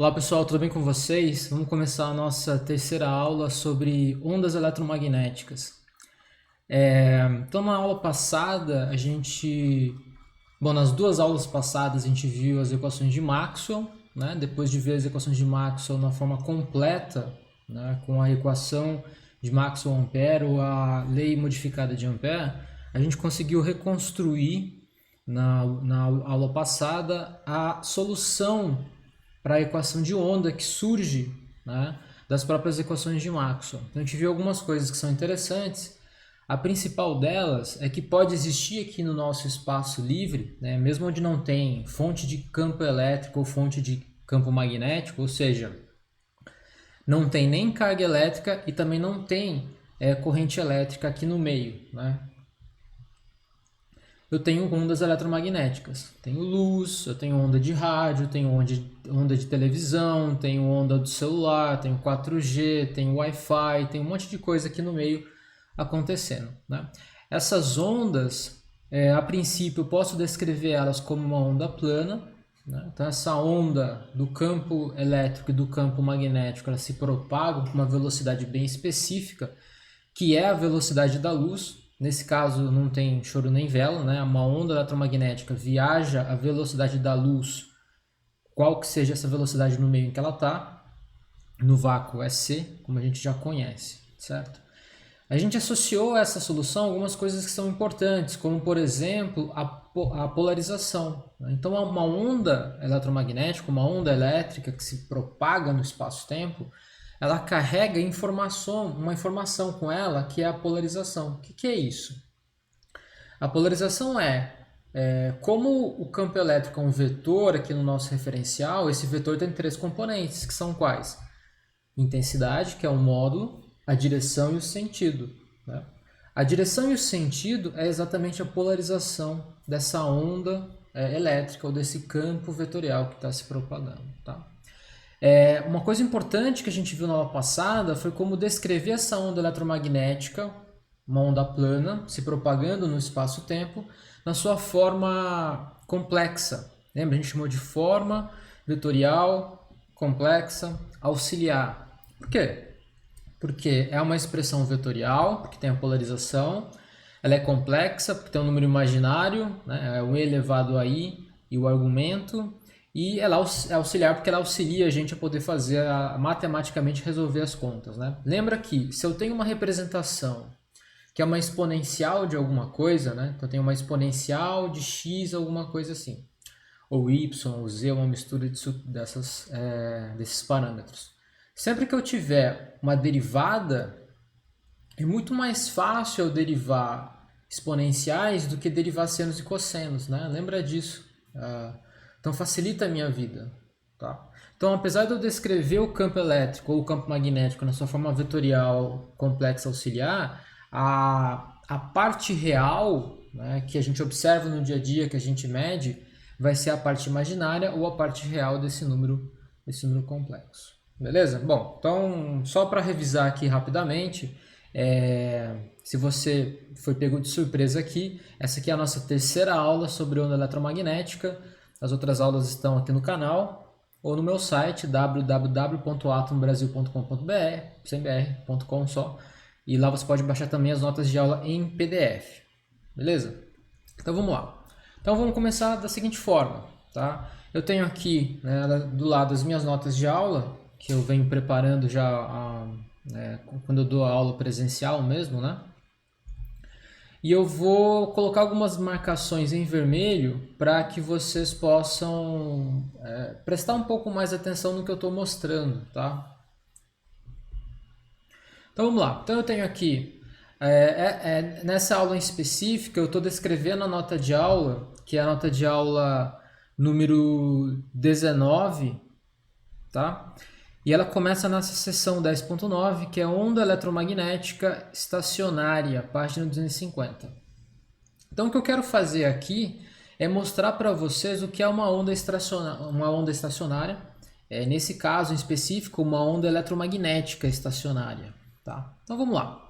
Olá pessoal, tudo bem com vocês? Vamos começar a nossa terceira aula sobre ondas eletromagnéticas. Então na aula passada nas duas aulas passadas a gente viu as equações de Maxwell, né? Depois de ver as equações de Maxwell na forma completa, né? Com a equação de Maxwell-Ampère ou a lei modificada de Ampère, a gente conseguiu reconstruir na aula passada a solução para a equação de onda que surge, né, das próprias equações de Maxwell. Então a gente viu algumas coisas que são interessantes. A principal delas é que pode existir aqui no nosso espaço livre, né, mesmo onde não tem fonte de campo elétrico ou fonte de campo magnético, ou seja, não tem nem carga elétrica e também não tem corrente elétrica aqui no meio, né? Eu tenho ondas eletromagnéticas. Tenho luz, eu tenho onda de rádio, tenho onda de televisão, tenho onda do celular, tenho 4G, tenho Wi-Fi, tem um monte de coisa aqui no meio acontecendo, né? Essas ondas, a princípio, eu posso descrever elas como uma onda plana, né? Então, essa onda do campo elétrico e do campo magnético, elas se propagam com uma velocidade bem específica, que é a velocidade da luz. Nesse caso não tem choro nem vela, né? Uma onda eletromagnética viaja a velocidade da luz, qual que seja essa velocidade no meio em que ela está. No vácuo é c, como a gente já conhece, certo? A gente associou a essa solução algumas coisas que são importantes, como por exemplo a polarização. Então uma onda eletromagnética, uma onda elétrica que se propaga no espaço-tempo, ela carrega uma informação com ela que é a polarização. O que é isso? A polarização como o campo elétrico é um vetor aqui no nosso referencial, esse vetor tem três componentes, que são quais? Intensidade, que é o módulo, a direção e o sentido, né? A direção e o sentido é exatamente a polarização dessa onda elétrica ou desse campo vetorial que está se propagando, tá? Uma coisa importante que a gente viu na aula passada foi como descrever essa onda eletromagnética, uma onda plana, se propagando no espaço-tempo, na sua forma complexa. Lembra? A gente chamou de forma vetorial, complexa, auxiliar. Por quê? Porque é uma expressão vetorial, porque tem a polarização, ela é complexa, porque tem um número imaginário, né? É o e elevado a i e o argumento, e ela é auxiliar porque ela auxilia a gente a poder fazer, matematicamente resolver as contas, né? Lembra que se eu tenho uma representação que é uma exponencial de alguma coisa, né? Então eu tenho uma exponencial de x, alguma coisa assim, ou y, ou z, uma mistura desses parâmetros. Sempre que eu tiver uma derivada, é muito mais fácil eu derivar exponenciais do que derivar senos e cossenos, né? Lembra disso. Então facilita a minha vida, tá? Então, apesar de eu descrever o campo elétrico ou o campo magnético na sua forma vetorial complexa auxiliar, a parte real, né, que a gente observa no dia a dia, que a gente mede, vai ser a parte imaginária ou a parte real desse número complexo. Beleza? Bom, então só para revisar aqui rapidamente, se você foi pego de surpresa aqui, essa aqui é a nossa terceira aula sobre onda eletromagnética. As outras aulas estão aqui no canal ou no meu site www.atombrasil.com.br, sem br.com só, e lá você pode baixar também as notas de aula em PDF. Beleza? Então vamos lá. Então vamos começar da seguinte forma, tá? Eu tenho aqui, né, do lado as minhas notas de aula, que eu venho preparando já quando eu dou a aula presencial mesmo, né? E eu vou colocar algumas marcações em vermelho para que vocês possam prestar um pouco mais atenção no que eu estou mostrando, tá? Então vamos lá. Então eu tenho aqui, nessa aula em específica, eu estou descrevendo a nota de aula, que é a nota de aula número 19, tá? E ela começa nessa seção 10.9, que é onda eletromagnética estacionária, página 250. Então o que eu quero fazer aqui é mostrar para vocês o que é uma onda estacionária, nesse caso em específico, uma onda eletromagnética estacionária. Tá? Então vamos lá.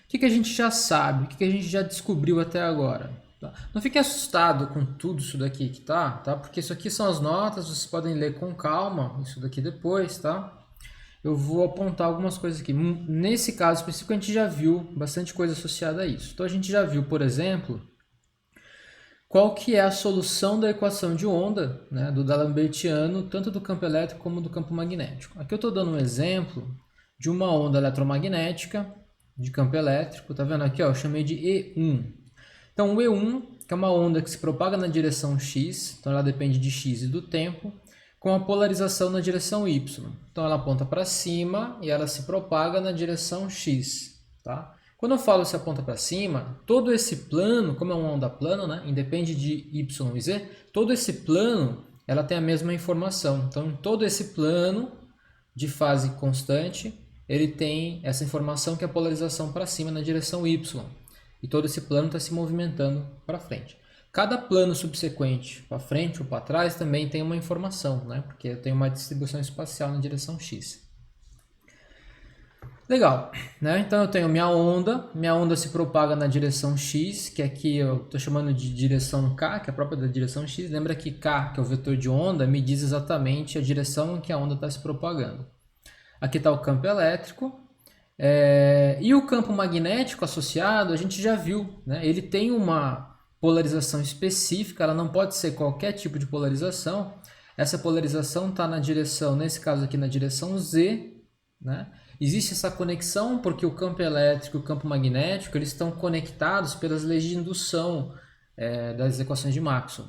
O que a gente já sabe, o que a gente já descobriu até agora? Tá? Não fique assustado com tudo isso daqui que tá? Porque isso aqui são as notas, vocês podem ler com calma isso daqui depois, tá? Eu vou apontar algumas coisas aqui. Nesse caso específico, a gente já viu bastante coisa associada a isso. Então, a gente já viu, por exemplo, qual que é a solução da equação de onda, né, do D'Alembertiano, tanto do campo elétrico como do campo magnético. Aqui eu estou dando um exemplo de uma onda eletromagnética de campo elétrico. Tá vendo aqui? Ó, eu chamei de E1. Então, o E1, que é uma onda que se propaga na direção x, então ela depende de x e do tempo, com a polarização na direção y. Então ela aponta para cima e ela se propaga na direção x. Tá? Quando eu falo se aponta para cima, todo esse plano, como é uma onda plana, né, independe de y e z, todo esse plano ela tem a mesma informação. Então, em todo esse plano de fase constante, ele tem essa informação que é a polarização para cima na direção y. E todo esse plano está se movimentando para frente. Cada plano subsequente, para frente ou para trás, também tem uma informação, né? Porque eu tenho uma distribuição espacial na direção x. Legal, né? Então eu tenho minha onda se propaga na direção x, que aqui eu estou chamando de direção k, que é a própria da direção x. Lembra que k, que é o vetor de onda, me diz exatamente a direção em que a onda está se propagando. Aqui está o campo elétrico. E o campo magnético associado, a gente já viu, né? Ele tem uma polarização específica, ela não pode ser qualquer tipo de polarização. Essa polarização está na direção, nesse caso aqui, na direção z, né? Existe essa conexão porque o campo elétrico e o campo magnético eles estão conectados pelas leis de indução das equações de Maxwell.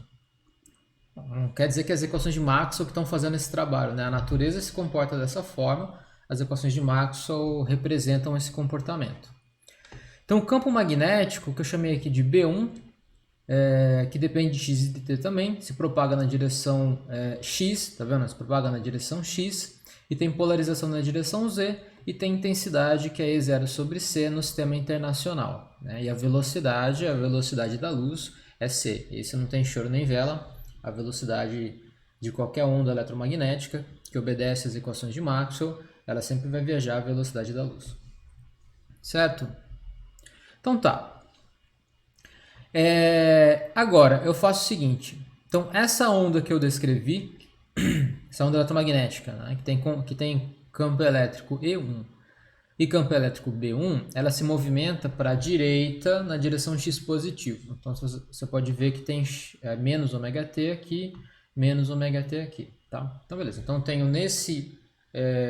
Não quer dizer que as equações de Maxwell que estão fazendo esse trabalho, né? A natureza se comporta dessa forma, as equações de Maxwell representam esse comportamento. Então, o campo magnético, que eu chamei aqui de B1, que depende de x e de t também, se propaga na direção x, tá vendo? Se propaga na direção x, e tem polarização na direção z, e tem intensidade, que é E0 sobre c no sistema internacional. Né? E a velocidade da luz, é c. Esse não tem choro nem vela, a velocidade de qualquer onda eletromagnética, que obedece às equações de Maxwell, ela sempre vai viajar à velocidade da luz. Certo? Então tá. Agora, eu faço o seguinte. Então, essa onda que eu descrevi, essa onda eletromagnética, né, que tem campo elétrico E1 e campo elétrico B1, ela se movimenta para a direita na direção x positivo. Então, você pode ver que tem menos ômega-t aqui, menos ômega-t aqui. Tá? Então, beleza. Então, eu tenho nesse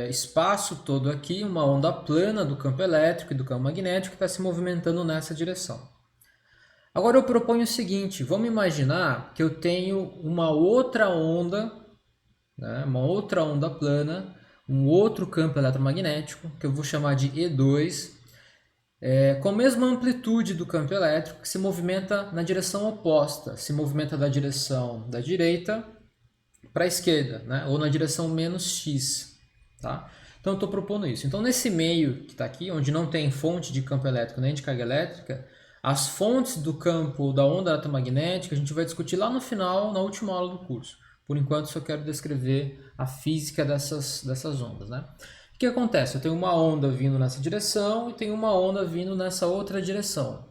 espaço todo aqui uma onda plana do campo elétrico e do campo magnético que está se movimentando nessa direção. Agora eu proponho o seguinte, vamos imaginar que eu tenho uma outra onda, né, uma outra onda plana, um outro campo eletromagnético, que eu vou chamar de E2, com a mesma amplitude do campo elétrico, que se movimenta na direção oposta, se movimenta da direção da direita para a esquerda, né, ou na direção menos x. Tá? Então eu estou propondo isso. Então nesse meio que está aqui, onde não tem fonte de campo elétrico nem de carga elétrica, as fontes do campo da onda eletromagnética a gente vai discutir lá no final, na última aula do curso. Por enquanto só quero descrever a física dessas ondas. Né? O que acontece? Eu tenho uma onda vindo nessa direção e tenho uma onda vindo nessa outra direção.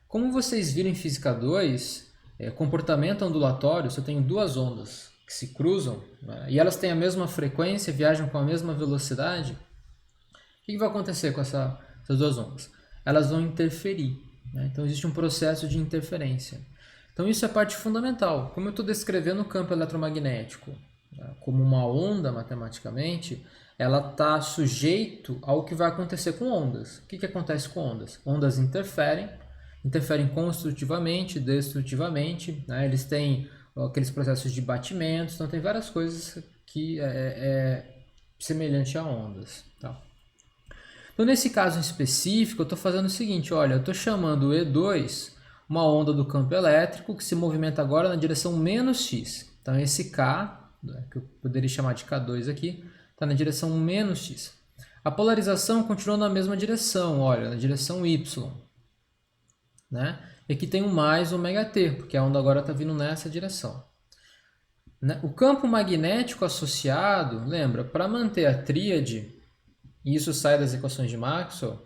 Como vocês viram em Física 2, comportamento ondulatório, eu tenho duas ondas que se cruzam, né, e elas têm a mesma frequência, viajam com a mesma velocidade. O que vai acontecer com essas duas ondas? Elas vão interferir. Né? Então existe um processo de interferência. Então isso é parte fundamental. Como eu estou descrevendo o campo eletromagnético, né, como uma onda matematicamente, ela está sujeito ao que vai acontecer com ondas. O que acontece com ondas? Ondas interferem construtivamente, destrutivamente, né? Eles têm aqueles processos de batimentos, então tem várias coisas que é semelhante a ondas. Tá? Então, nesse caso em específico, eu estou fazendo o seguinte, olha, eu estou chamando o E2 uma onda do campo elétrico que se movimenta agora na direção menos x. Então, esse K, que eu poderia chamar de K2 aqui, está na direção menos x. A polarização continua na mesma direção, olha, na direção y. Né? E aqui tem um mais ômega-t, porque a onda agora está vindo nessa direção. Né? O campo magnético associado, lembra, para manter a tríade, e isso sai das equações de Maxwell,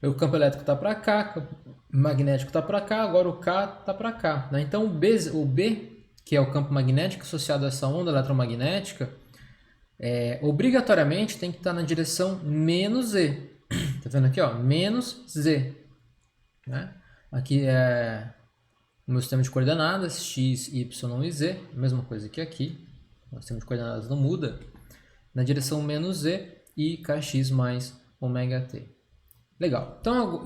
o campo elétrico está para cá, magnético está para cá, agora o K está para cá. Né? Então o B, que é o campo magnético associado a essa onda eletromagnética, obrigatoriamente tem que estar na direção menos Z. Tá vendo aqui, ó? Menos Z. Né? Aqui é o meu sistema de coordenadas, x, y e z, mesma coisa que aqui. O sistema de coordenadas não muda. Na direção menos z e kx mais ωt. Legal. Então,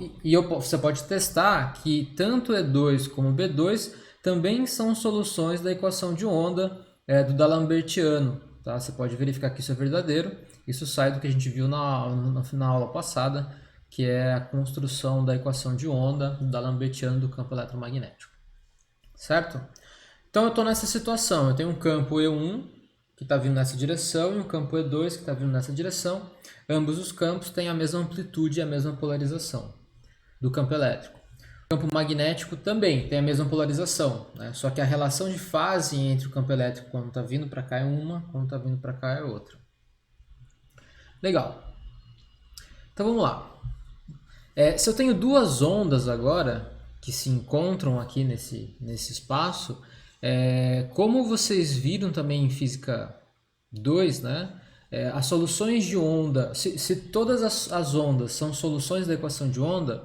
você pode testar que tanto E2 como B2 também são soluções da equação de onda do D'Alembertiano. Tá? Você pode verificar que isso é verdadeiro. Isso sai do que a gente viu na aula passada, que é a construção da equação de onda do D'Alembertiano do campo eletromagnético. Certo? Então eu estou nessa situação. Eu tenho um campo E1 que está vindo nessa direção e um campo E2 que está vindo nessa direção. Ambos os campos têm a mesma amplitude e a mesma polarização do campo elétrico. O campo magnético também tem a mesma polarização, né? Só que a relação de fase entre o campo elétrico quando está vindo para cá é uma, quando está vindo para cá é outra. Legal. Então vamos lá. Se eu tenho duas ondas agora que se encontram aqui nesse espaço, como vocês viram também em Física 2, né? As soluções de onda, se todas as ondas são soluções da equação de onda,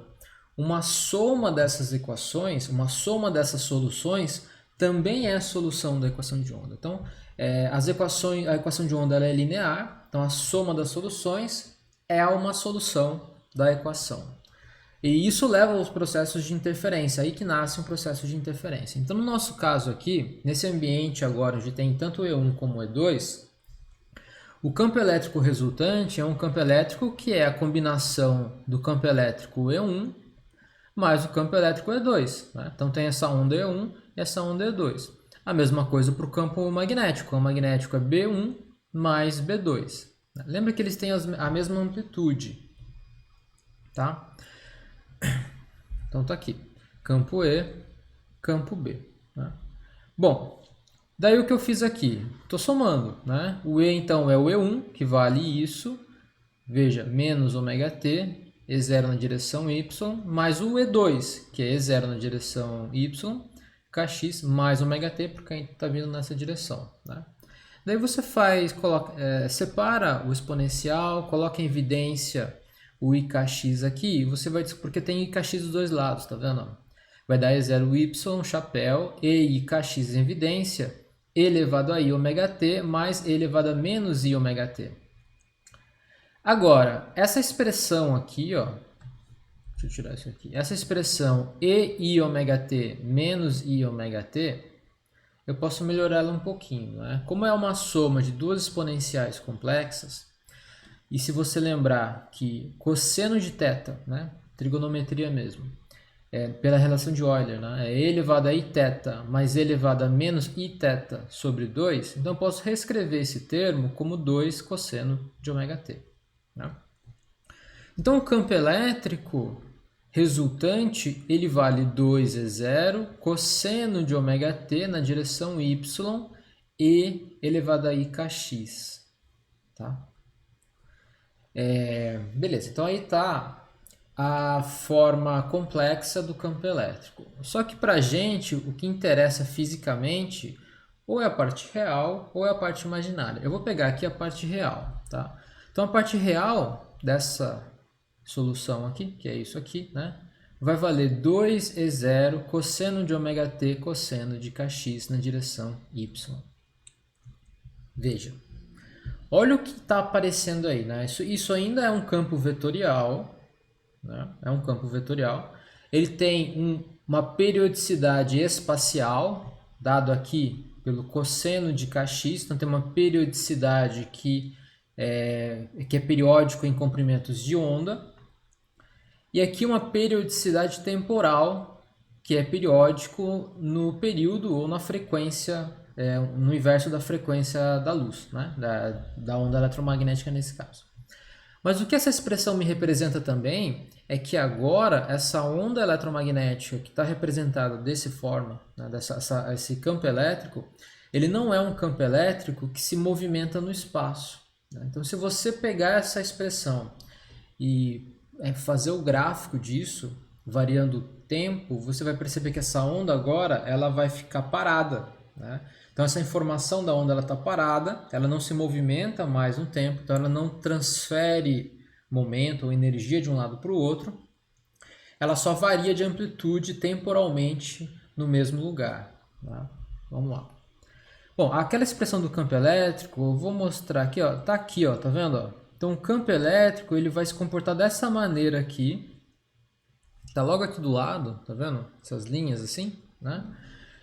uma soma dessas equações, uma soma dessas soluções também é a solução da equação de onda. Então, a equação de onda ela é linear, então a soma das soluções é uma solução da equação. E isso leva aos processos de interferência, aí que nasce um processo de interferência. Então, no nosso caso aqui, nesse ambiente agora, onde tem tanto E1 como E2, o campo elétrico resultante é um campo elétrico que é a combinação do campo elétrico E1 mais o campo elétrico E2. Né? Então, tem essa onda E1 e essa onda E2. A mesma coisa para o campo magnético. O magnético é B1 mais B2. Lembra que eles têm a mesma amplitude. Tá? Então tá aqui, campo E, campo B. Né? Bom, daí o que eu fiz aqui? Estou somando. Né? O E então é o E1, que vale isso. Veja, menos ωt, E0 na direção Y, mais o E2, que é E0 na direção Y, kx mais ωt, porque a gente está vindo nessa direção. Né? Daí você separa o exponencial, coloca em evidência o ikx aqui, você vai porque tem ikx dos dois lados, tá vendo? Vai dar E0y, chapéu, e ikx em evidência, e elevado a iωt mais e elevado a menos iωt. Agora, essa expressão aqui, ó, deixa eu tirar isso aqui, essa expressão e iωt menos iωt, eu posso melhorar ela um pouquinho, né? Como é uma soma de duas exponenciais complexas, e se você lembrar que cosseno de θ, né, trigonometria mesmo, pela relação de Euler, né, é e elevado a iθ mais e elevado a menos iθ sobre 2, então eu posso reescrever esse termo como 2 cosseno de ωt. Né? Então o campo elétrico resultante ele vale 2E0 cosseno de ωt na direção y e elevado a ikx. Tá? Beleza, então aí está a forma complexa do campo elétrico. Só que para a gente, o que interessa fisicamente ou é a parte real ou é a parte imaginária. Eu vou pegar aqui a parte real. Tá? Então a parte real dessa solução aqui, que é isso aqui, né, vai valer 2E0 cosseno de ωt cosseno de kx na direção y. Veja. Olha o que está aparecendo aí, né? Isso ainda é um campo vetorial, né? É um campo vetorial. Ele tem uma periodicidade espacial, dado aqui pelo cosseno de kx, então tem uma periodicidade que é periódico em comprimentos de onda. E aqui uma periodicidade temporal, que é periódico no período ou na frequência, no inverso da frequência da luz, né? da onda eletromagnética nesse caso. Mas o que essa expressão me representa também é que agora essa onda eletromagnética que está representada dessa forma, né? Esse campo elétrico, ele não é um campo elétrico que se movimenta no espaço. Né? Então, se você pegar essa expressão e fazer o gráfico disso, variando tempo, você vai perceber que essa onda agora ela vai ficar parada, né? Então essa informação da onda ela está parada, ela não se movimenta mais no tempo, então ela não transfere momento ou energia de um lado para o outro, ela só varia de amplitude temporalmente no mesmo lugar, tá? Vamos lá. Bom, aquela expressão do campo elétrico, eu vou mostrar aqui, ó, tá aqui, ó, tá vendo? Ó? Então o campo elétrico ele vai se comportar dessa maneira aqui, tá logo aqui do lado, tá vendo? Essas linhas assim, né?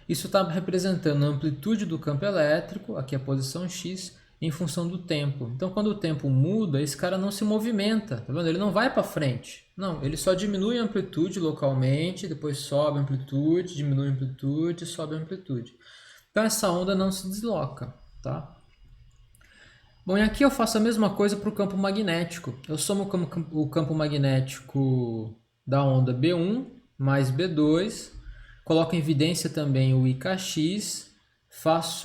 Isso está representando a amplitude do campo elétrico, aqui a posição x, em função do tempo. Então quando o tempo muda, esse cara não se movimenta, tá vendo? Ele não vai para frente, não, ele só diminui a amplitude localmente, depois sobe a amplitude, diminui a amplitude, sobe a amplitude. Então essa onda não se desloca, tá? Bom, e aqui eu faço a mesma coisa para o campo magnético. Eu somo o campo magnético da onda B1 mais B2, coloco em evidência também o IKX,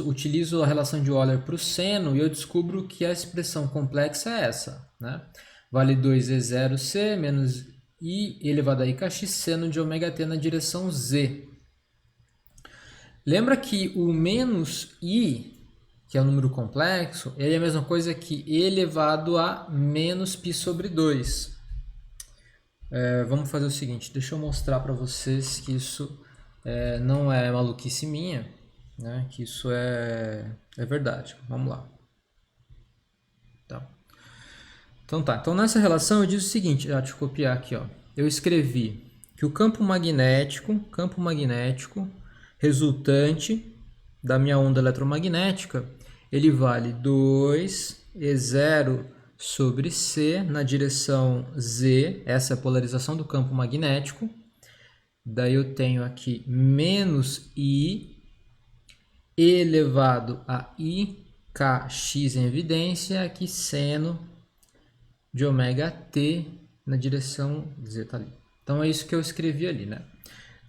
utilizo a relação de Euler para o seno e eu descubro que a expressão complexa é essa, né? Vale 2E0C menos I elevado a IKX seno de ômega t na direção Z. Lembra que o menos I, que é o número complexo, ele é a mesma coisa que E elevado a menos π sobre 2. Vamos fazer o seguinte, deixa eu mostrar para vocês que isso não é maluquice minha, né? Que isso é verdade. Vamos lá. Tá. Então nessa relação eu digo o seguinte, deixa eu copiar aqui, ó. Eu escrevi que o campo magnético resultante da minha onda eletromagnética, ele vale 2E0 sobre C na direção Z, essa é a polarização do campo magnético. Daí eu tenho aqui menos I elevado a IKX em evidência, aqui seno de ômega t na direção Z, tá ali. Então é isso que eu escrevi ali, né?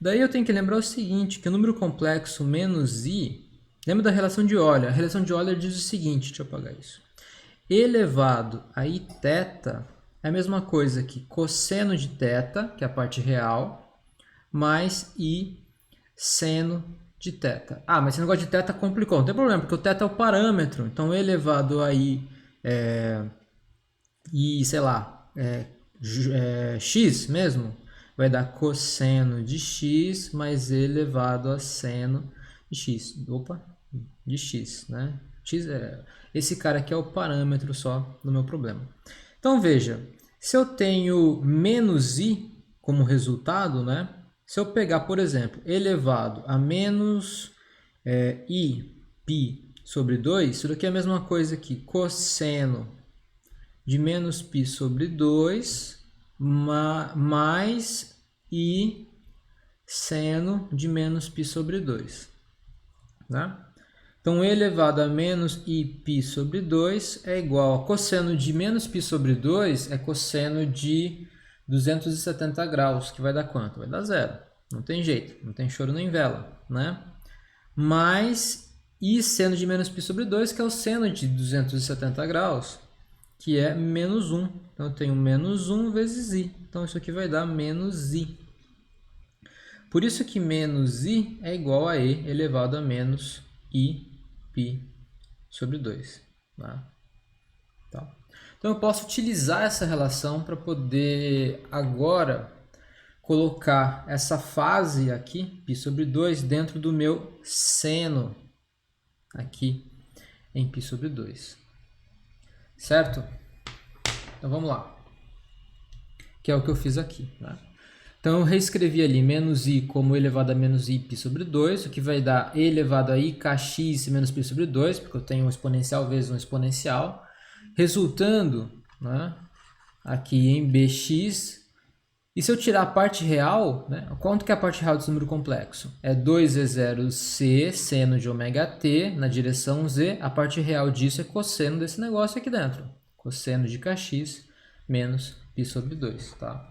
Daí eu tenho que lembrar o seguinte, que o número complexo menos I, lembra da relação de Euler? A relação de Euler diz o seguinte, deixa eu apagar isso. Elevado a I θ é a mesma coisa que cosseno de θ, que é a parte real, mais I seno de θ. Ah, mas esse negócio de θ complicou, não tem problema, porque o θ é o parâmetro, então elevado a I, sei lá, x mesmo, vai dar cosseno de x mais elevado a seno de x. Opa, de x, né? Esse cara aqui é o parâmetro só do meu problema. Então veja, se eu tenho menos i como resultado, né? Se eu pegar, por exemplo, elevado a menos i π sobre 2, isso daqui é a mesma coisa que cosseno de menos π sobre 2 mais i seno de menos π sobre 2. Né? Então, elevado a menos iπ sobre 2 é igual a cosseno de menos π sobre 2 é cosseno de 270 graus, que vai dar quanto? Vai dar zero. Não tem jeito, não tem choro nem vela. Né? Mais i seno de menos π sobre 2, que é o seno de 270 graus, que é menos 1. Então, eu tenho menos 1 vezes i. Então, isso aqui vai dar menos i. Por isso que menos i é igual a e elevado a menos i π sobre 2. Tá? Então, eu posso utilizar essa relação para poder agora colocar essa fase aqui, π sobre 2, dentro do meu seno aqui em π sobre 2. Certo? Então, vamos lá. Que é o que eu fiz aqui. Né? Então, eu reescrevi ali menos i como elevado a menos i π sobre 2, o que vai dar e elevado a i kx menos π sobre 2, porque eu tenho um exponencial vezes um exponencial, resultando, né, aqui em bx. E se eu tirar a parte real, né, quanto que é a parte real desse número complexo? É 2E0C seno de ômega t na direção z. A parte real disso é cosseno desse negócio aqui dentro. Cosseno de kx menos π sobre 2, tá?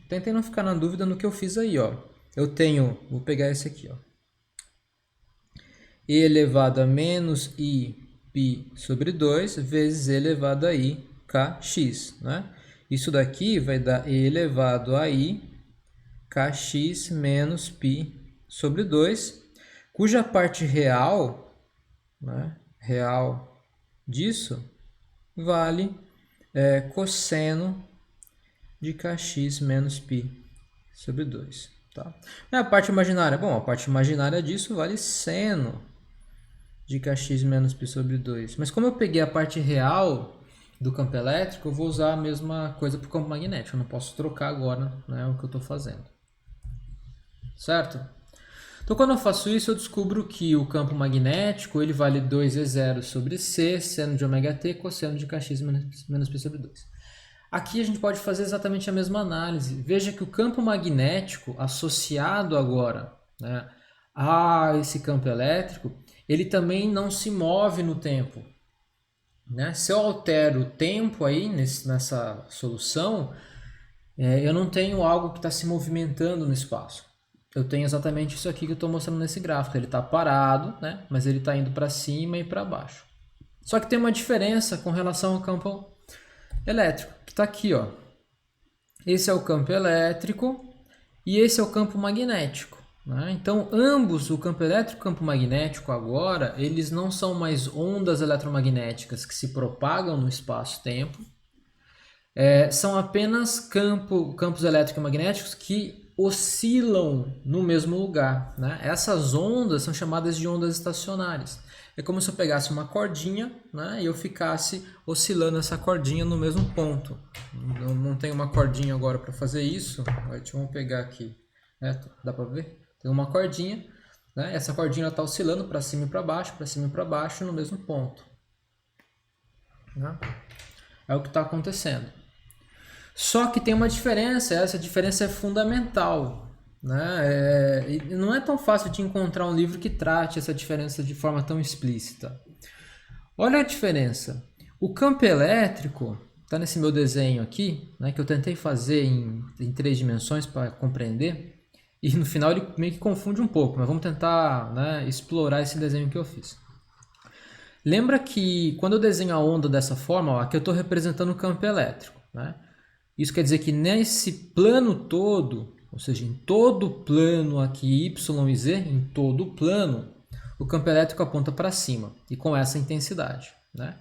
Tentem não ficar na dúvida no que eu fiz aí, ó. Eu tenho, vou pegar esse aqui, ó. E elevado a menos i π sobre 2 vezes e elevado a i kx, né? Isso daqui vai dar e elevado a i kx menos π sobre 2, cuja parte real, né, real disso, vale cosseno de kx menos π sobre 2. Tá? E a parte imaginária? Bom, a parte imaginária disso vale seno de kx menos π sobre 2. Mas como eu peguei a parte real do campo elétrico, eu vou usar a mesma coisa para o campo magnético. Eu não posso trocar agora, né, o que eu estou fazendo. Certo? Então, quando eu faço isso, eu descubro que o campo magnético ele vale 2E0 sobre C, seno de ômega-t, cosseno de kx menos π sobre 2. Aqui a gente pode fazer exatamente a mesma análise. Veja que o campo magnético associado agora, né, a esse campo elétrico, ele também não se move no tempo. Né? Se eu altero o tempo aí nessa solução, eu não tenho algo que está se movimentando no espaço. Eu tenho exatamente isso aqui que eu estou mostrando nesse gráfico. Ele está parado, né? Mas ele está indo para cima e para baixo. Só que tem uma diferença com relação ao campo elétrico, que está aqui, ó. Esse é o campo elétrico e esse é o campo magnético. Né? Então, ambos, o campo elétrico e o campo magnético agora, eles não são mais ondas eletromagnéticas que se propagam no espaço-tempo. São apenas campos eletromagnéticos que oscilam no mesmo lugar. Né? Essas ondas são chamadas de ondas estacionárias. É como se eu pegasse uma cordinha, né, e eu ficasse oscilando essa cordinha no mesmo ponto. Eu não tenho uma cordinha agora para fazer isso. Vamos pegar aqui. Dá para ver? Tem uma cordinha. Né? Essa cordinha está oscilando para cima e para baixo no mesmo ponto. Né? É o que está acontecendo. Só que tem uma diferença, essa diferença é fundamental. Né? Não é tão fácil de encontrar um livro que trate essa diferença de forma tão explícita. Olha a diferença. O campo elétrico, está nesse meu desenho aqui, né, que eu tentei fazer em 3 dimensões para compreender, e no final ele meio que confunde um pouco, mas vamos tentar, né, explorar esse desenho que eu fiz. Lembra que quando eu desenho a onda dessa forma, ó, aqui eu estou representando o campo elétrico. Né? Isso quer dizer que nesse plano todo, ou seja, em todo o plano aqui, Y e Z, em todo o plano, o campo elétrico aponta para cima, e com essa intensidade. Né?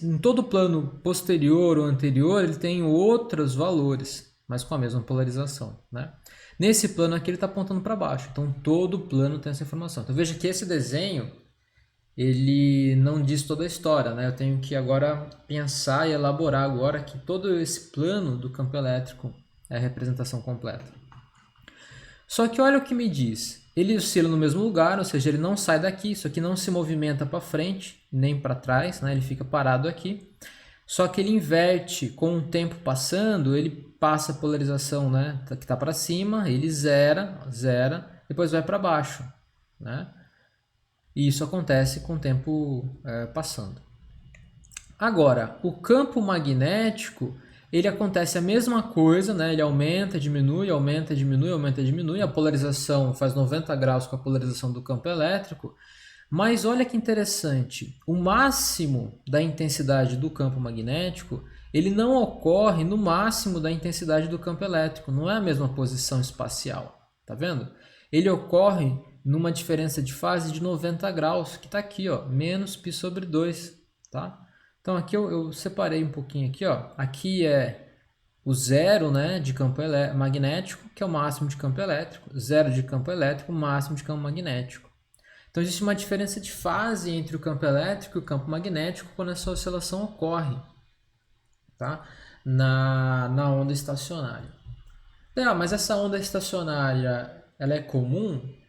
Em todo o plano posterior ou anterior, ele tem outros valores, mas com a mesma polarização. Né? Nesse plano aqui, ele está apontando para baixo, então todo o plano tem essa informação. Então veja que esse desenho, ele não diz toda a história, né? Eu tenho que agora pensar e elaborar agora que todo esse plano do campo elétrico é a representação completa. Só que olha o que me diz. Ele oscila no mesmo lugar, ou seja, ele não sai daqui, isso aqui não se movimenta para frente, nem para trás, né? Ele fica parado aqui. Só que ele inverte, com o tempo passando, ele passa a polarização, né? Que está para cima, ele zera, depois vai para baixo, né? E isso acontece com o tempo passando. Agora, o campo magnético, ele acontece a mesma coisa, né? Ele aumenta, diminui, aumenta, diminui, aumenta, diminui. A polarização faz 90 graus com a polarização do campo elétrico. Mas olha que interessante, o máximo da intensidade do campo magnético, ele não ocorre no máximo da intensidade do campo elétrico. Não é a mesma posição espacial, tá vendo? Ele ocorre numa diferença de fase de 90 graus, que está aqui, ó, menos π sobre 2, tá? Então aqui eu separei um pouquinho aqui, ó. Aqui é o zero, né, de campo magnético, que é o máximo de campo elétrico, zero de campo elétrico, máximo de campo magnético. Então existe uma diferença de fase entre o campo elétrico e o campo magnético quando essa oscilação ocorre, tá? Na onda estacionária. Mas essa onda estacionária, ela é comum?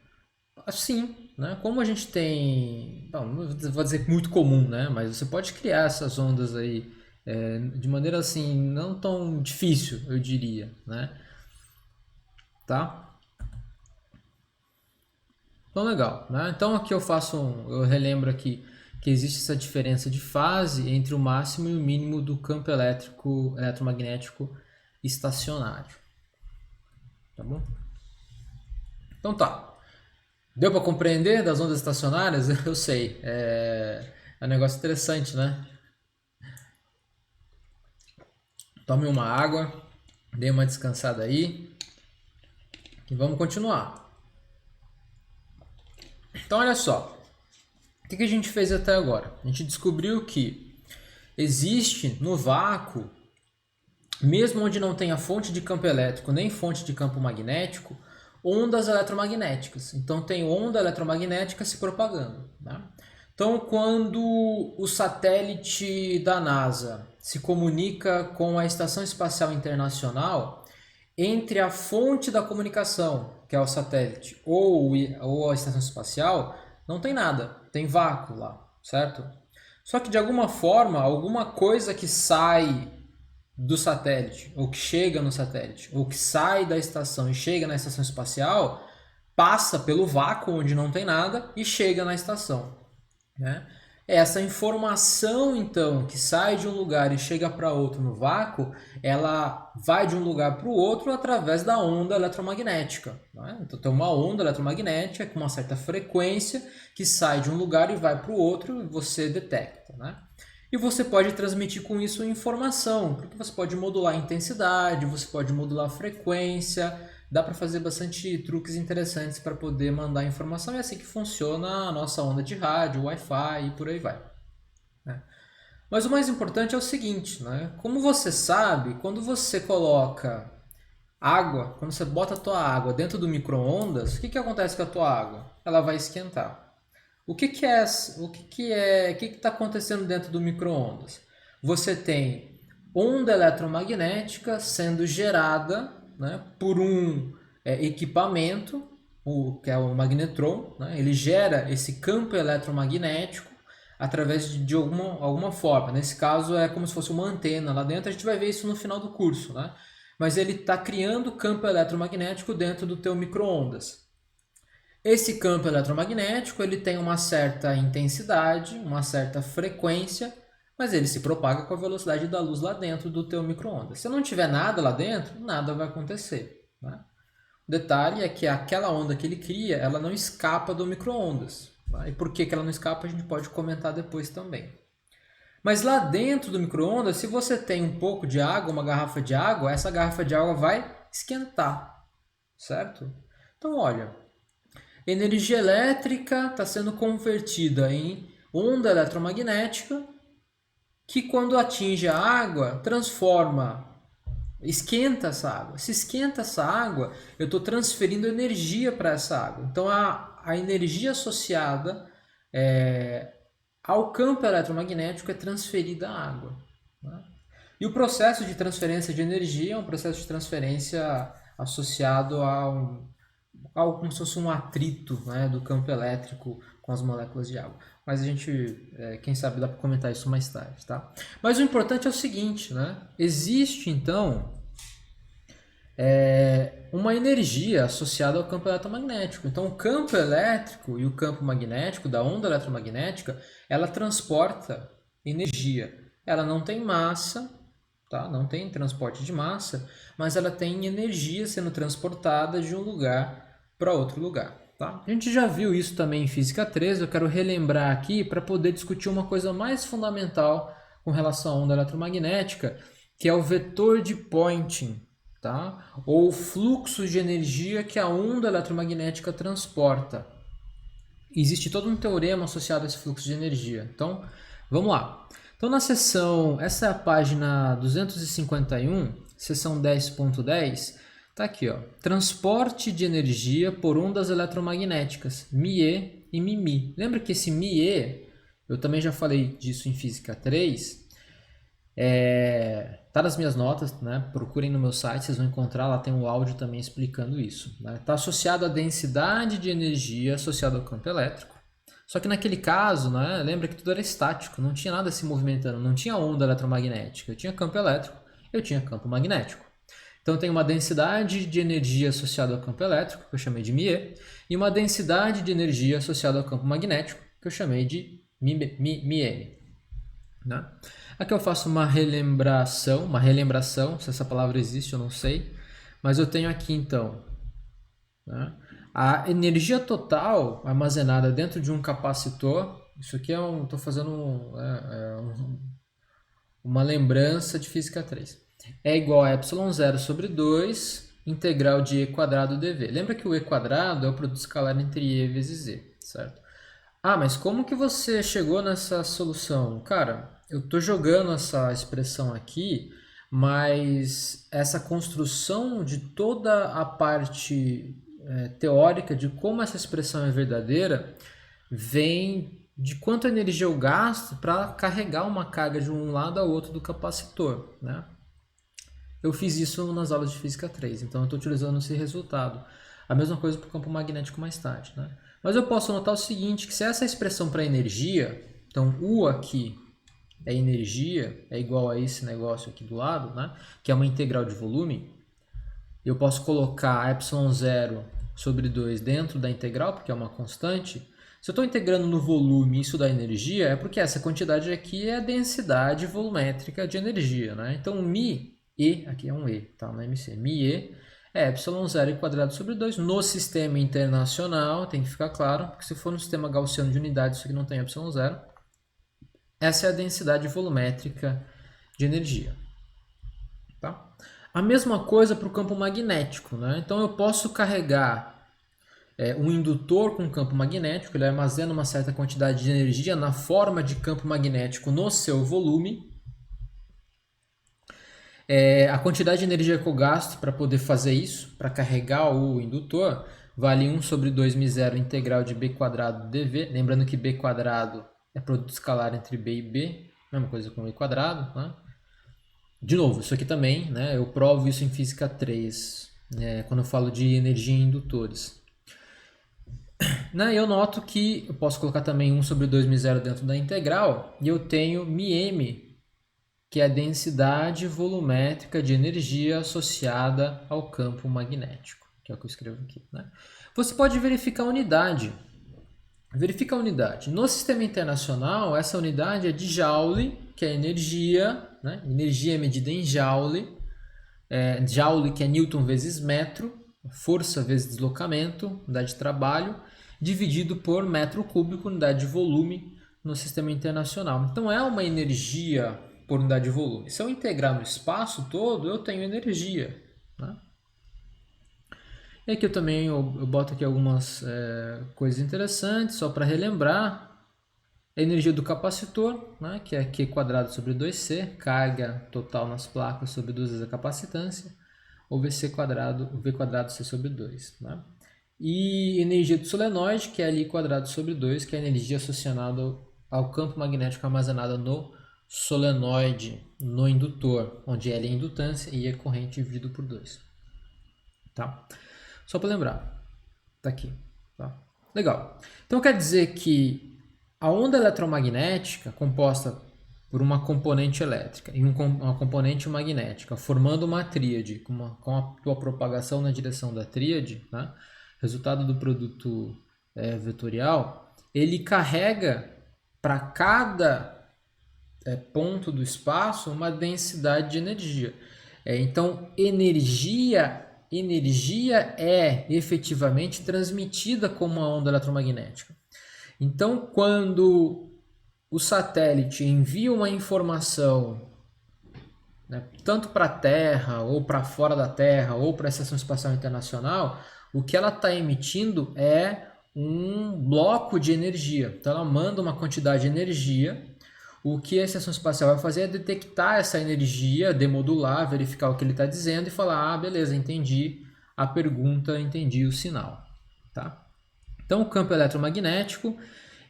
Sim, né? Como a gente tem, não vou dizer muito comum, né? Mas você pode criar essas ondas aí de maneira assim não tão difícil, eu diria, né? Tá? Então legal, né? Então aqui eu relembro aqui que existe essa diferença de fase entre o máximo e o mínimo do campo eletromagnético estacionário, tá bom? Então tá. Deu para compreender das ondas estacionárias? Eu sei. É um negócio interessante, né? Tome uma água, dê uma descansada aí. E vamos continuar. Então, olha só. O que a gente fez até agora? A gente descobriu que existe no vácuo, mesmo onde não tenha fonte de campo elétrico nem fonte de campo magnético, ondas eletromagnéticas. Então, tem onda eletromagnética se propagando, né? Então, quando o satélite da NASA se comunica com a Estação Espacial Internacional, entre a fonte da comunicação, que é o satélite, ou a estação espacial, não tem nada, tem vácuo lá, certo? Só que de alguma forma, alguma coisa que sai do satélite, ou que chega no satélite, ou que sai da estação e chega na estação espacial, passa pelo vácuo onde não tem nada e chega na estação, né? Essa informação, então, que sai de um lugar e chega para outro no vácuo, ela vai de um lugar para o outro através da onda eletromagnética, né? Então, tem uma onda eletromagnética com uma certa frequência que sai de um lugar e vai para o outro e você detecta, né? E você pode transmitir com isso informação, porque você pode modular a intensidade, você pode modular a frequência, dá para fazer bastante truques interessantes para poder mandar informação. É assim que funciona a nossa onda de rádio, Wi-Fi e por aí vai, né? Mas o mais importante é o seguinte, né? Como você sabe, quando você coloca água, quando você bota a tua água dentro do micro-ondas, o que acontece com a tua água? Ela vai esquentar. O que está acontecendo dentro do micro-ondas? Você tem onda eletromagnética sendo gerada, né, por um equipamento, que é o magnetron, né? Ele gera esse campo eletromagnético através de alguma forma. Nesse caso é como se fosse uma antena lá dentro, a gente vai ver isso no final do curso, né? Mas ele está criando campo eletromagnético dentro do teu micro-ondas. Esse campo eletromagnético ele tem uma certa intensidade, uma certa frequência, mas ele se propaga com a velocidade da luz lá dentro do teu micro-ondas. Se não tiver nada lá dentro, nada vai acontecer, né? O detalhe é que aquela onda que ele cria, ela não escapa do micro-ondas, né? E por que ela não escapa, a gente pode comentar depois também. Mas lá dentro do micro-ondas, se você tem um pouco de água, uma garrafa de água, essa garrafa de água vai esquentar, certo? Então, olha, energia elétrica está sendo convertida em onda eletromagnética que, quando atinge a água, esquenta essa água. Se esquenta essa água, eu estou transferindo energia para essa água. Então, a energia associada ao campo eletromagnético é transferida à água, né? E o processo de transferência de energia é um processo de transferência associado algo como se fosse um atrito, né, do campo elétrico com as moléculas de água. Mas a gente, quem sabe, dá para comentar isso mais tarde, tá? Mas o importante é o seguinte, né? Existe, então, uma energia associada ao campo eletromagnético. Então, o campo elétrico e o campo magnético da onda eletromagnética, ela transporta energia. Ela não tem massa, tá? Não tem transporte de massa, mas ela tem energia sendo transportada de um lugar para outro lugar, tá? A gente já viu isso também em Física 3, eu quero relembrar aqui para poder discutir uma coisa mais fundamental com relação à onda eletromagnética, que é o vetor de Poynting, tá? Ou o fluxo de energia que a onda eletromagnética transporta. Existe todo um teorema associado a esse fluxo de energia. Então, vamos lá. Então, na seção, essa é a página 251, seção 10.10, tá aqui, ó. Transporte de energia por ondas eletromagnéticas, MIE e MIMI. Lembra que esse MIE, eu também já falei disso em Física 3, tá nas minhas notas, né? Procurem no meu site, vocês vão encontrar, lá tem um áudio também explicando isso, né? Tá associado à densidade de energia associada ao campo elétrico. Só que naquele caso, né, lembra que tudo era estático, não tinha nada se movimentando, não tinha onda eletromagnética, eu tinha campo elétrico, eu tinha campo magnético. Então tem uma densidade de energia associada ao campo elétrico, que eu chamei de MIE, e uma densidade de energia associada ao campo magnético, que eu chamei de MIM, né? Aqui eu faço uma relembração, se essa palavra existe eu não sei, mas eu tenho aqui então, né, a energia total armazenada dentro de um capacitor. Isso aqui estou fazendo uma lembrança de Física 3. É igual a ε0 sobre 2 integral de E quadrado dV. Lembra que o E quadrado é o produto escalar entre E vezes Z, certo? Ah, mas como que você chegou nessa solução? Cara, eu estou jogando essa expressão aqui, mas essa construção de toda a parte teórica de como essa expressão é verdadeira vem de quanto energia eu gasto para carregar uma carga de um lado ao outro do capacitor, né? Eu fiz isso nas aulas de Física 3, então eu estou utilizando esse resultado. A mesma coisa para o campo magnético mais tarde, né? Mas eu posso notar o seguinte, que se essa expressão para energia, então U aqui é energia, é igual a esse negócio aqui do lado, né? Que é uma integral de volume, eu posso colocar ε0 sobre 2 dentro da integral, porque é uma constante. Se eu estou integrando no volume isso dá energia, é porque essa quantidade aqui é a densidade volumétrica de energia, né? Então, μe, aqui é um E, tá? No MC, μe é ε0 quadrado sobre 2 no sistema internacional, tem que ficar claro, porque se for no sistema gaussiano de unidades, isso aqui não tem ε0. Essa é a densidade volumétrica de energia. Tá? A mesma coisa para o campo magnético, né? Então eu posso carregar um indutor com campo magnético, ele armazena uma certa quantidade de energia na forma de campo magnético no seu volume. A quantidade de energia que eu gasto para poder fazer isso, para carregar o indutor, vale 1 sobre 2μ0 integral de b quadrado dv. Lembrando que b quadrado é produto escalar entre b e b, mesma coisa com e quadrado, né? De novo, isso aqui também, né? Eu provo isso em Física 3, quando eu falo de energia em indutores. Eu noto que eu posso colocar também 1 sobre 2μ0 dentro da integral, e eu tenho μm, que é a densidade volumétrica de energia associada ao campo magnético, que é o que eu escrevo aqui, né? Você pode verificar a unidade. Verifica a unidade. No sistema internacional, essa unidade é de Joule, que é energia, né? Energia é medida em Joule. Joule, que é Newton vezes metro, força vezes deslocamento, unidade de trabalho, dividido por metro cúbico, unidade de volume, no sistema internacional. Então, é uma energia por unidade de volume. Se eu integrar no espaço todo, eu tenho energia, né? E aqui eu também boto aqui algumas coisas interessantes, só para relembrar. A energia do capacitor, né, que é Q quadrado sobre 2C, carga total nas placas sobre 2 vezes a capacitância, ou VC quadrado, V quadrado C sobre 2. Né? E energia do solenoide, que é Li quadrado sobre 2, que é a energia associada ao campo magnético armazenada no solenoide, no indutor, onde L é a indutância e é corrente dividido por 2. Tá? Só para lembrar, tá aqui. Tá? Legal. Então quer dizer que a onda eletromagnética, composta por uma componente elétrica e uma componente magnética, formando uma tríade, com a propagação na direção da tríade, né? Resultado do produto vetorial, ele carrega para cada ponto do espaço uma densidade de energia. Então, energia é efetivamente transmitida como uma onda eletromagnética. Então, quando o satélite envia uma informação, né, tanto para a Terra, ou para fora da Terra, ou para a Estação Espacial Internacional, o que ela está emitindo é um bloco de energia. Então, ela manda uma quantidade de energia. O que a Estação Espacial vai fazer é detectar essa energia, demodular, verificar o que ele está dizendo e falar, beleza, entendi a pergunta, entendi o sinal. Tá? Então, o campo eletromagnético,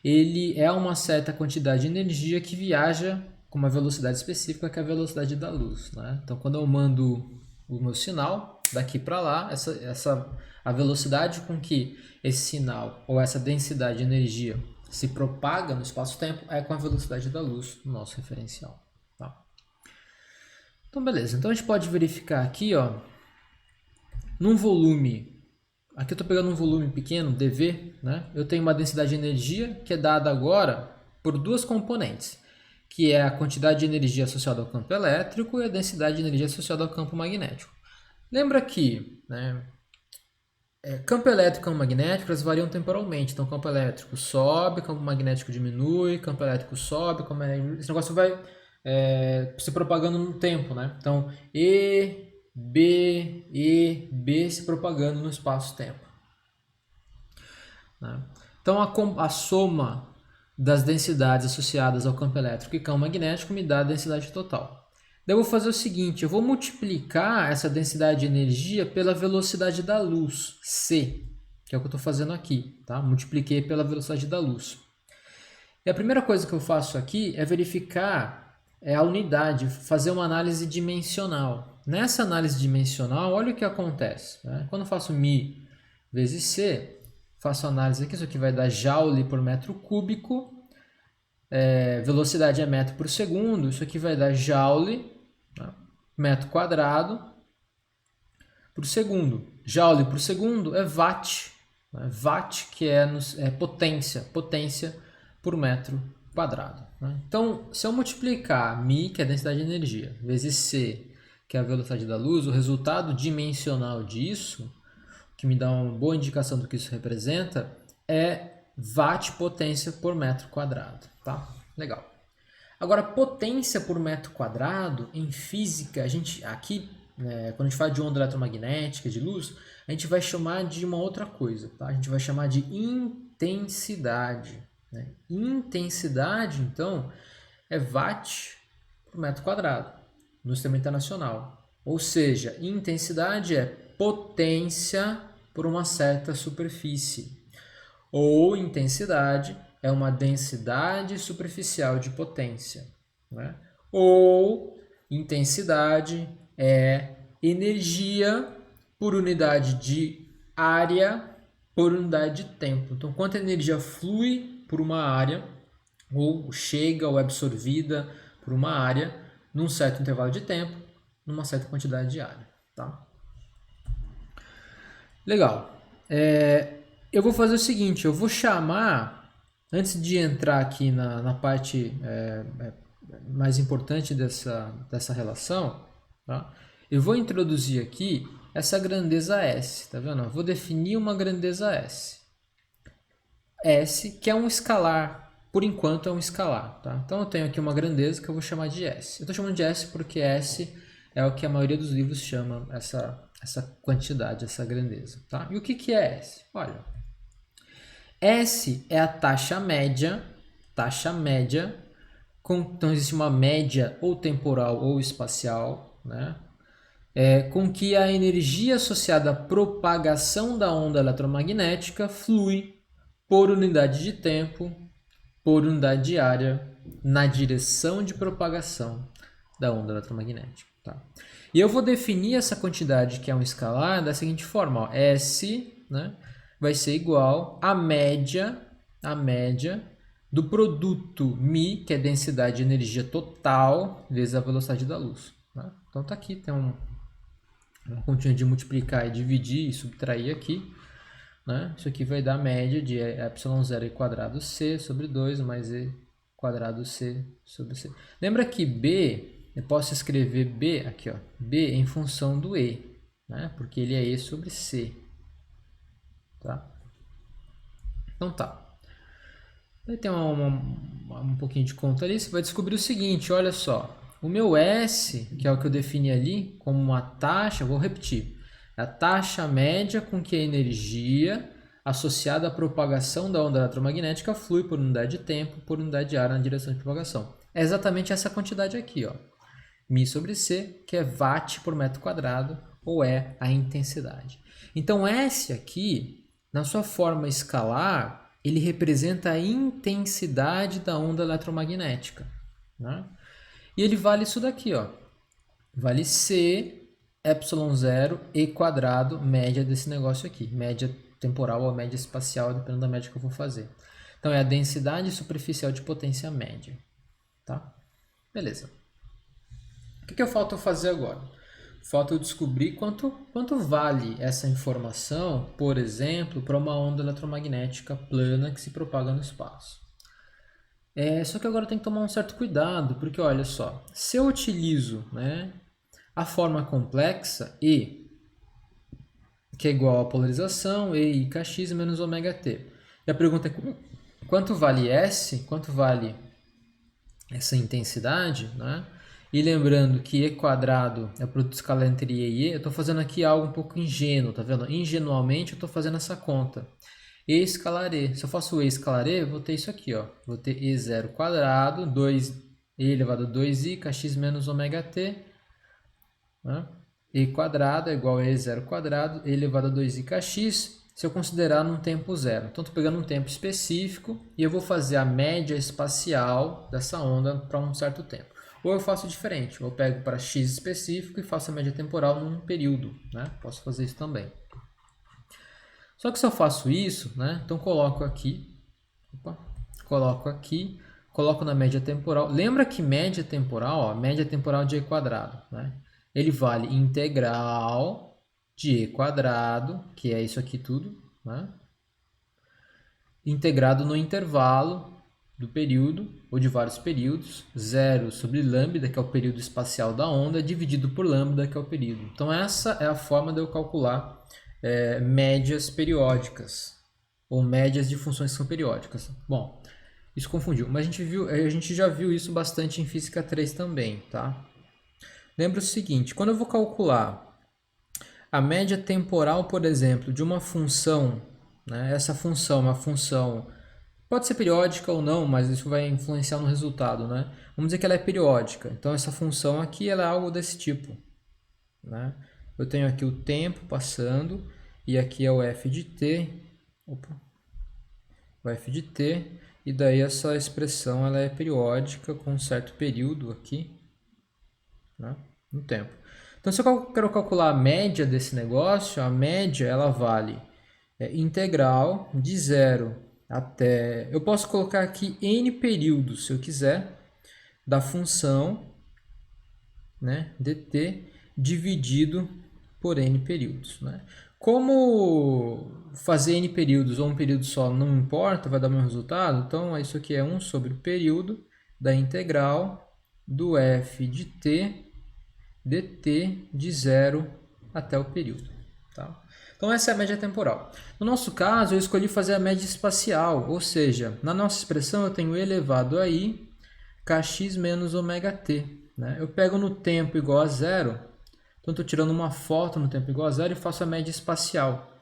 ele é uma certa quantidade de energia que viaja com uma velocidade específica, que é a velocidade da luz. Né? Então, quando eu mando o meu sinal daqui para lá, a velocidade com que esse sinal ou essa densidade de energia se propaga no espaço-tempo é com a velocidade da luz no nosso referencial. Tá? Então, beleza. Então, a gente pode verificar aqui, ó, num volume. Aqui eu estou pegando um volume pequeno, dV, né? Eu tenho uma densidade de energia que é dada agora por duas componentes, que é a quantidade de energia associada ao campo elétrico e a densidade de energia associada ao campo magnético. Lembra que, né, campo elétrico e campo magnético elas variam temporalmente. Então, campo elétrico sobe, campo magnético diminui, campo elétrico sobe, esse negócio vai se propagando no tempo, né? Então, E B, E, B se propagando no espaço-tempo. Né? Então, a soma das densidades associadas ao campo elétrico e campo magnético me dá a densidade total. Daí eu vou fazer o seguinte, eu vou multiplicar essa densidade de energia pela velocidade da luz, c, que é o que eu estou fazendo aqui. Tá? Multipliquei pela velocidade da luz. E a primeira coisa que eu faço aqui é verificar a unidade, fazer uma análise dimensional. Nessa análise dimensional, olha o que acontece. Né? Quando eu faço μ vezes c, faço a análise aqui, isso aqui vai dar joule por metro cúbico, velocidade é metro por segundo, isso aqui vai dar joule, tá? Metro quadrado por segundo. Joule por segundo é watt, né? Watt que é potência por metro quadrado. Né? Então, se eu multiplicar μ, que é a densidade de energia, vezes c, que é a velocidade da luz, o resultado dimensional disso, que me dá uma boa indicação do que isso representa, é watt potência por metro quadrado. Tá? Legal. Agora, potência por metro quadrado, em física, a gente aqui, quando a gente fala de onda eletromagnética, de luz, a gente vai chamar de uma outra coisa. Tá? A gente vai chamar de intensidade. Né? Intensidade, então, é watt por metro quadrado no sistema internacional. Ou seja, intensidade é potência por uma certa superfície. Ou intensidade é uma densidade superficial de potência. Né? Ou intensidade é energia por unidade de área por unidade de tempo. Então, quanta energia flui por uma área, ou chega ou é absorvida por uma área, num certo intervalo de tempo, numa certa quantidade de área. Tá? Legal. Eu vou fazer o seguinte, eu vou chamar, antes de entrar aqui na parte mais importante dessa relação, tá? Eu vou introduzir aqui essa grandeza S, tá vendo? Eu vou definir uma grandeza S. S, que é um escalar, por enquanto é um escalar, tá? Então eu tenho aqui uma grandeza que eu vou chamar de S. Eu estou chamando de S porque S é o que a maioria dos livros chama essa quantidade, essa grandeza, tá? E o que é S? Olha, S é a taxa média, então existe uma média ou temporal ou espacial, né? Com que a energia associada à propagação da onda eletromagnética flui por unidade de tempo, por unidade de área, na direção de propagação da onda eletromagnética. Tá? E eu vou definir essa quantidade, que é um escalar, da seguinte forma. Ó, S, né, vai ser igual à média do produto μ, que é densidade de energia total, vezes a velocidade da luz. Né? Então tá aqui, tem uma continha de multiplicar e dividir e subtrair aqui. Né? Isso aqui vai dar a média de ε0 quadrado c sobre 2 mais e quadrado c sobre c. Lembra que b, eu posso escrever b aqui, ó, b em função do e, né? Porque ele é e sobre c. Tá? Então tá. Aí tem um pouquinho de conta ali, você vai descobrir o seguinte, olha só. O meu S, que é o que eu defini ali, como uma taxa, vou repetir. É a taxa média com que a energia associada à propagação da onda eletromagnética flui por unidade de tempo, por unidade de área na direção de propagação. É exatamente essa quantidade aqui, ó. μ sobre c, que é watt por metro quadrado, ou é a intensidade. Então, S aqui, na sua forma escalar, ele representa a intensidade da onda eletromagnética. Né? E ele vale isso daqui, ó. Vale C ε0 e quadrado, média desse negócio aqui. Média temporal ou média espacial, dependendo da média que eu vou fazer. Então, é a densidade superficial de potência média. Tá? Beleza. O que falta eu fazer agora? Falta eu descobrir quanto vale essa informação, por exemplo, para uma onda eletromagnética plana que se propaga no espaço. Só que agora tem que tomar um certo cuidado, porque olha só, se eu utilizo, né, a forma complexa E, que é igual a polarização, E kx menos ωt. E a pergunta é quanto vale S, quanto vale essa intensidade, né? E lembrando que e quadrado é produto escalar entre e, eu estou fazendo aqui algo um pouco ingênuo, tá vendo? Ingenuamente eu estou fazendo essa conta. E escalar e. Se eu faço e escalar e, eu vou ter isso aqui, ó. Vou ter e0 quadrado, 2e elevado a 2i, kx menos ômega t, né? E quadrado é igual a e0 quadrado, e elevado a 2i kx, se eu considerar num tempo zero. Então, estou pegando um tempo específico e eu vou fazer a média espacial dessa onda para um certo tempo. Ou eu faço diferente, eu pego para x específico e faço a média temporal num período, né? Posso fazer isso também. Só que se eu faço isso, né? Então coloco aqui, coloco na média temporal. Lembra que média temporal, ó, média temporal de e quadrado, né? Ele vale integral de e quadrado, que é isso aqui tudo, né? Integrado no intervalo do período, ou de vários períodos, 0 sobre lambda, que é o período espacial da onda, dividido por lambda, que é o período. Então essa é a forma de eu calcular médias periódicas, ou médias de funções que são periódicas. Bom, isso confundiu, mas a gente já viu isso bastante em Física 3 também, tá? Lembra o seguinte, quando eu vou calcular a média temporal, por exemplo, de uma função, né? Essa função é uma função, pode ser periódica ou não, mas isso vai influenciar no resultado, né? Vamos dizer que ela é periódica, então essa função aqui ela é algo desse tipo, né? Eu tenho aqui o tempo passando, e aqui é o f de t, o f de t, e daí essa expressão ela é periódica com um certo período aqui, né, no tempo. Então, se eu quero calcular a média desse negócio, a média ela vale integral de 0 até... Eu posso colocar aqui n períodos, se eu quiser, da função, né, dt dividido por n períodos, né? Como fazer n períodos ou um período só não importa, vai dar o mesmo resultado, então isso aqui é 1 sobre o período da integral do f de t dt de 0 até o período. Tá? Então essa é a média temporal. No nosso caso, eu escolhi fazer a média espacial, ou seja, na nossa expressão eu tenho elevado a i kx menos ômega t. Né? Eu pego no tempo igual a 0, então estou tirando uma foto no tempo igual a 0 e faço a média espacial.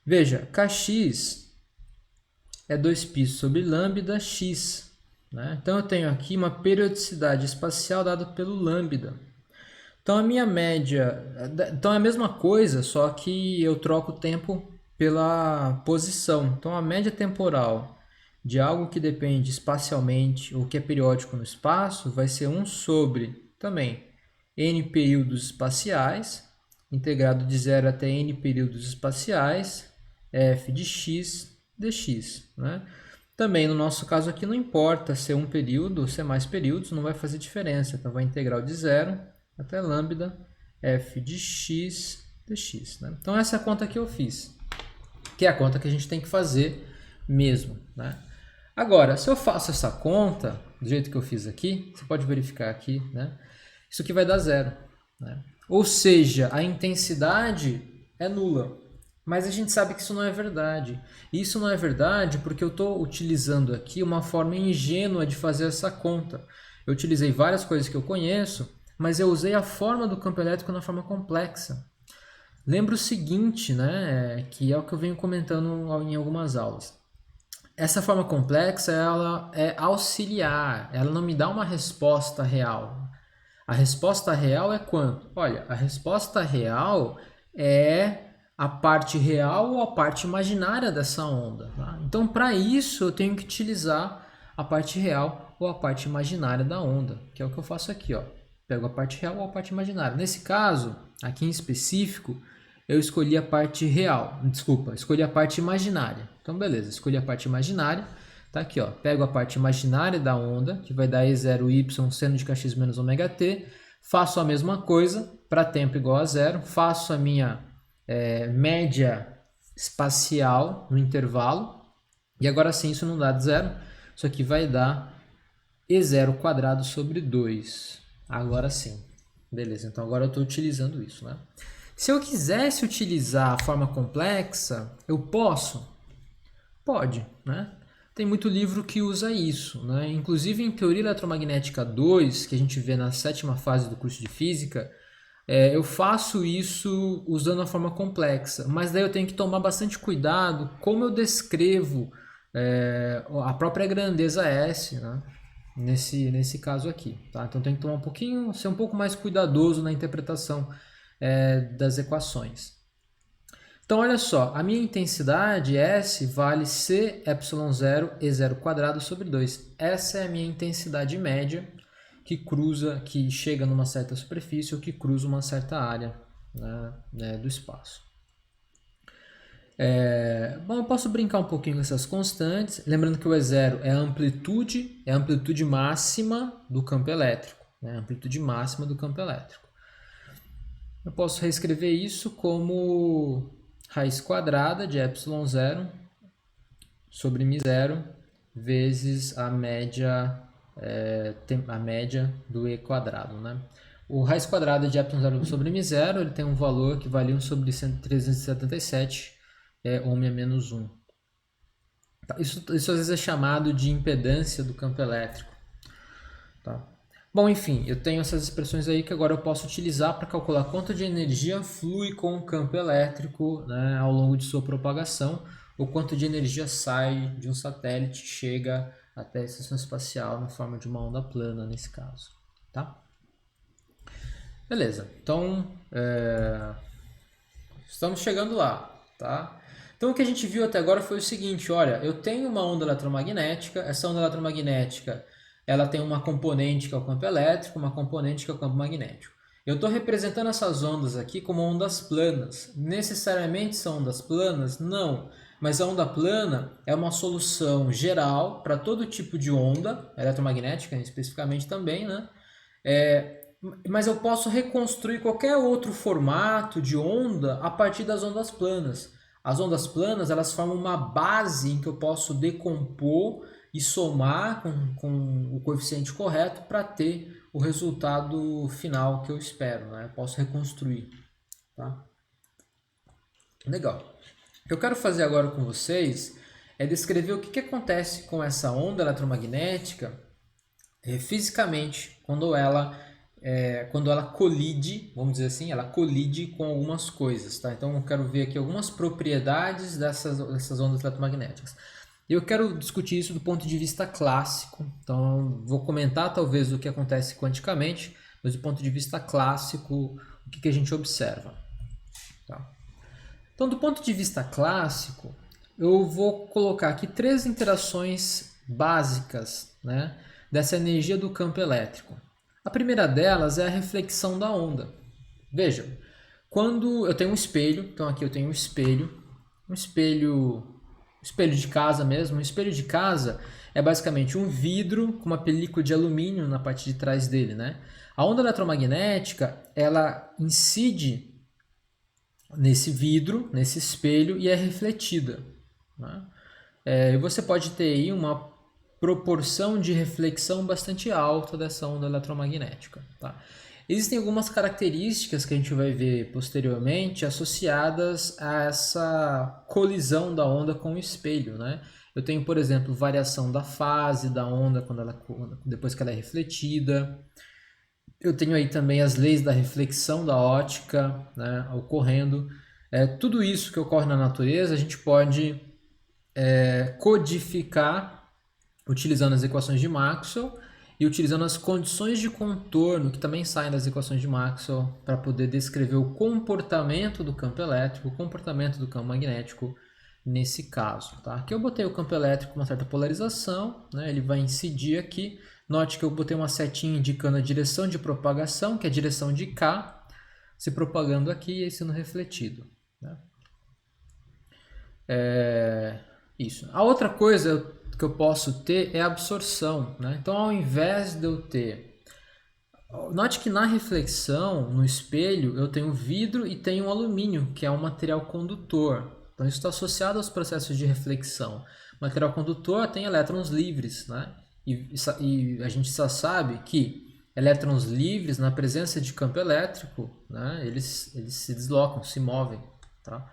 Veja, kx é 2π sobre lambda x. Né? Então eu tenho aqui uma periodicidade espacial dada pelo lambda. Então a minha média, então é a mesma coisa, só que eu troco o tempo pela posição. Então a média temporal de algo que depende espacialmente ou que é periódico no espaço vai ser 1 sobre também n períodos espaciais, integrado de 0 até n períodos espaciais, f de x dx. Né? Também no nosso caso aqui não importa ser um período ou ser mais períodos, não vai fazer diferença. Então vai integral de 0 até lambda f de x dx. Né? Então essa é a conta que eu fiz, que é a conta que a gente tem que fazer mesmo. Né? Agora, se eu faço essa conta do jeito que eu fiz aqui, você pode verificar aqui, né? Isso aqui vai dar 0. Né? Ou seja, a intensidade é nula. Mas a gente sabe que isso não é verdade. E isso não é verdade porque eu estou utilizando aqui uma forma ingênua de fazer essa conta. Eu utilizei várias coisas que eu conheço, mas eu usei a forma do campo elétrico na forma complexa. Lembra o seguinte, né, que é o que eu venho comentando em algumas aulas. Essa forma complexa ela é auxiliar, ela não me dá uma resposta real. A resposta real é quanto? Olha, a resposta real é a parte real ou a parte imaginária dessa onda. Tá? Então, para isso, eu tenho que utilizar a parte real ou a parte imaginária da onda, que é o que eu faço aqui. Ó. Pego a parte real ou a parte imaginária. Nesse caso, aqui em específico, eu escolhi a parte real. Desculpa, escolhi a parte imaginária. Então, beleza, escolhi a parte imaginária. Tá aqui, ó. Pego a parte imaginária da onda, que vai dar E0y seno de kx menos ômega t. Faço a mesma coisa para tempo igual a 0. Faço a minha média espacial no intervalo. E agora sim, isso não dá de 0. Isso aqui vai dar E0 quadrado sobre 2. Agora sim. Beleza, então agora eu estou utilizando isso, né? Se eu quisesse utilizar a forma complexa, eu posso? Pode, né? Tem muito livro que usa isso, né? Inclusive em Teoria Eletromagnética 2, que a gente vê na 7ª fase do curso de Física, eu faço isso usando a forma complexa, mas daí eu tenho que tomar bastante cuidado como eu descrevo a própria grandeza S, né? Nesse caso aqui, tá? Então tem que tomar ser um pouco mais cuidadoso na interpretação das equações. Então olha só, a minha intensidade S vale C epsilon 0 E0 quadrado sobre 2. Essa é a minha intensidade média que chega numa certa superfície ou que cruza uma certa área, né, do espaço. Bom, eu posso brincar um pouquinho com essas constantes, lembrando que o E0 é a amplitude máxima do campo elétrico, né? Amplitude máxima do campo elétrico. Eu posso reescrever isso como raiz quadrada de epsilon 0 sobre μ0 vezes a média do E quadrado, né? O raiz quadrada de epsilon 0 sobre μ0 ele tem um valor que vale 1 sobre 377 ohm a menos 1. Isso às vezes é chamado de impedância do campo elétrico. Tá? Bom, enfim, eu tenho essas expressões aí que agora eu posso utilizar para calcular quanto de energia flui com o campo elétrico, né, ao longo de sua propagação, ou quanto de energia sai de um satélite e chega até a estação espacial na forma de uma onda plana, nesse caso. Tá? Beleza, então estamos chegando lá. Tá? Então o que a gente viu até agora foi o seguinte, olha, eu tenho uma onda eletromagnética, essa onda eletromagnética ela tem uma componente que é o campo elétrico, uma componente que é o campo magnético. Eu estou representando essas ondas aqui como ondas planas. Necessariamente são ondas planas? Não. Mas a onda plana é uma solução geral para todo tipo de onda, eletromagnética especificamente também, né? Mas eu posso reconstruir qualquer outro formato de onda a partir das ondas planas. As ondas planas elas formam uma base em que eu posso decompor e somar com o coeficiente correto para ter o resultado final que eu espero, né? Eu posso reconstruir. Tá? Legal. O que eu quero fazer agora com vocês é descrever o que acontece com essa onda eletromagnética fisicamente quando ela colide, vamos dizer assim, ela colide com algumas coisas. Tá? Então eu quero ver aqui algumas propriedades dessas ondas eletromagnéticas. Eu quero discutir isso do ponto de vista clássico, então vou comentar talvez o que acontece quanticamente, mas do ponto de vista clássico, o que a gente observa. Tá? Então, do ponto de vista clássico, eu vou colocar aqui 3 interações básicas, né, dessa energia do campo elétrico. A primeira delas é a reflexão da onda. Vejam, quando eu tenho um espelho, então aqui eu tenho um espelho de casa mesmo. Um espelho de casa é basicamente um vidro com uma película de alumínio na parte de trás dele, né? A onda eletromagnética, ela incide nesse vidro, nesse espelho e é refletida, né? E você pode ter aí uma proporção de reflexão bastante alta dessa onda eletromagnética, tá? Existem algumas características que a gente vai ver posteriormente associadas a essa colisão da onda com o espelho, né? Eu tenho, por exemplo, variação da fase da onda depois que ela é refletida. Eu tenho aí também as leis da reflexão da ótica, né, ocorrendo. Tudo isso que ocorre na natureza a gente pode codificar utilizando as equações de Maxwell e utilizando as condições de contorno que também saem das equações de Maxwell para poder descrever o comportamento do campo elétrico, o comportamento do campo magnético nesse caso. Tá? Aqui eu botei o campo elétrico com uma certa polarização, né? Ele vai incidir aqui. Note que eu botei uma setinha indicando a direção de propagação, que é a direção de K, se propagando aqui e sendo refletido. Né? Isso. A outra coisa que eu posso ter é a absorção. Né? Então, ao invés de eu ter... Note que na reflexão, no espelho, eu tenho vidro e tenho alumínio, que é um material condutor. Então, isso está associado aos processos de reflexão. O material condutor tem elétrons livres, né? E a gente só sabe que elétrons livres, na presença de campo elétrico, né, eles se deslocam, se movem. Tá?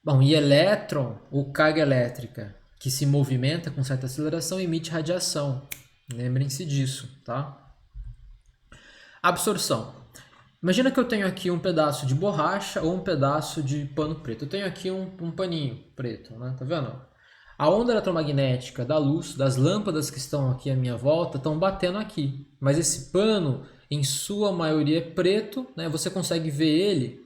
Bom, e elétron, ou carga elétrica, que se movimenta com certa aceleração emite radiação. Lembrem-se disso, tá? Absorção. Imagina que eu tenho aqui um pedaço de borracha ou um pedaço de pano preto. Eu tenho aqui um paninho preto, né? Tá vendo? A onda eletromagnética da luz, das lâmpadas que estão aqui à minha volta, estão batendo aqui. Mas esse pano, em sua maioria, é preto, né? Você consegue ver ele,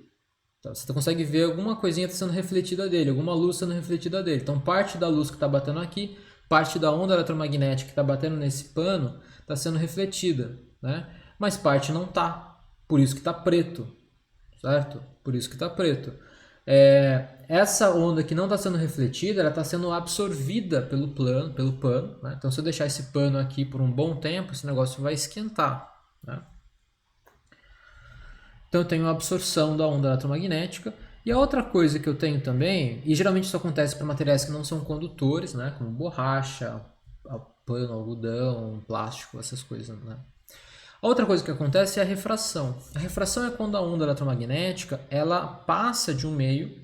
tá? Você consegue ver alguma coisinha sendo refletida dele, alguma luz sendo refletida dele. Então, parte da luz que está batendo aqui, parte da onda eletromagnética que está batendo nesse pano, está sendo refletida, né? Mas parte não está, por isso que está preto, certo? Por isso que está preto. Essa onda que não está sendo refletida, ela está sendo absorvida pelo pano, né? Então, se eu deixar esse pano aqui por um bom tempo, esse negócio vai esquentar, né? Então, eu tenho a absorção da onda eletromagnética. E a outra coisa que eu tenho também, e geralmente isso acontece para materiais que não são condutores, né? Como borracha, pano, algodão, plástico, essas coisas, né? A outra coisa que acontece é a refração. A refração é quando a onda eletromagnética ela passa de um meio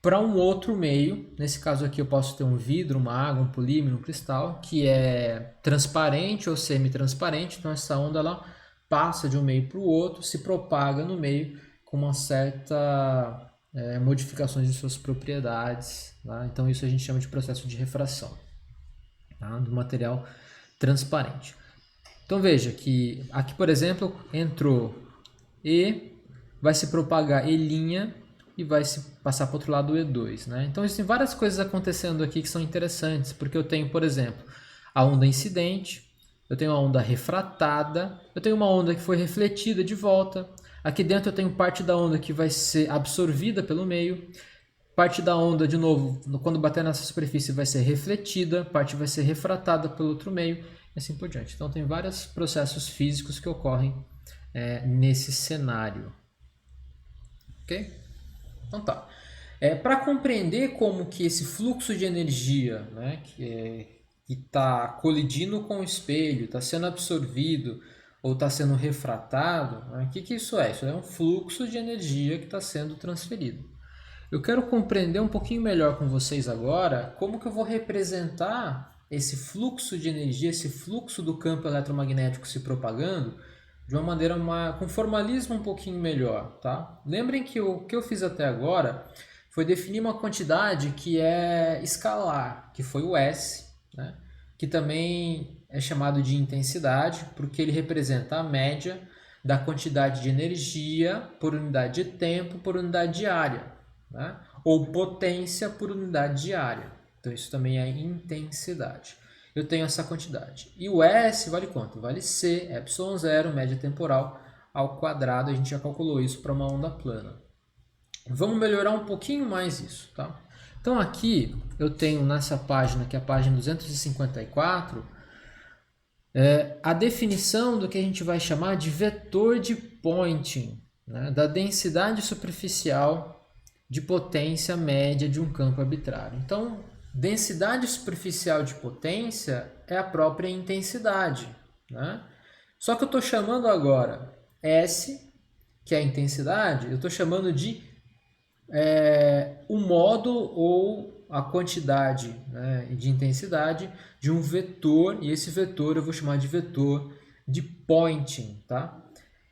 para um outro meio. Nesse caso aqui eu posso ter um vidro, uma água, um polímero, um cristal, que é transparente ou semi-transparente. Então essa onda ela passa de um meio para o outro, se propaga no meio com uma certa modificações de suas propriedades. Tá? Então isso a gente chama de processo de refração, tá? Do material transparente. Então veja que aqui, por exemplo, entrou E, vai se propagar E' e vai se passar para o outro lado o E2, né? Então existem várias coisas acontecendo aqui que são interessantes, porque eu tenho, por exemplo, a onda incidente, eu tenho a onda refratada, eu tenho uma onda que foi refletida de volta, aqui dentro eu tenho parte da onda que vai ser absorvida pelo meio, parte da onda, de novo, quando bater nessa superfície vai ser refletida, parte vai ser refratada pelo outro meio, e assim por diante. Então tem vários processos físicos que ocorrem nesse cenário. Ok? Então tá. Para compreender como que esse fluxo de energia, né, que está colidindo com o espelho, está sendo absorvido ou está sendo refratado, né, o que isso é? Isso é um fluxo de energia que está sendo transferido. Eu quero compreender um pouquinho melhor com vocês agora como que eu vou representar esse fluxo de energia, esse fluxo do campo eletromagnético se propagando de uma maneira com formalismo um pouquinho melhor, tá? Lembrem que o que eu fiz até agora foi definir uma quantidade que é escalar, que foi o S, né? Que também é chamado de intensidade, porque ele representa a média da quantidade de energia por unidade de tempo por unidade de área, né? Ou potência por unidade de área. Então isso também é intensidade. Eu tenho essa quantidade. E o S vale quanto? Vale C, ε0, média temporal, ao quadrado. A gente já calculou isso para uma onda plana. Vamos melhorar um pouquinho mais isso, tá? Então aqui eu tenho nessa página, que é a página 254, a definição do que a gente vai chamar de vetor de Poynting, né? Da densidade superficial de potência média de um campo arbitrário. Então, densidade superficial de potência é a própria intensidade, né? Só que eu estou chamando agora S, que é a intensidade, eu estou chamando de o módulo ou a quantidade, né, de intensidade de um vetor, e esse vetor eu vou chamar de vetor de Poynting, tá?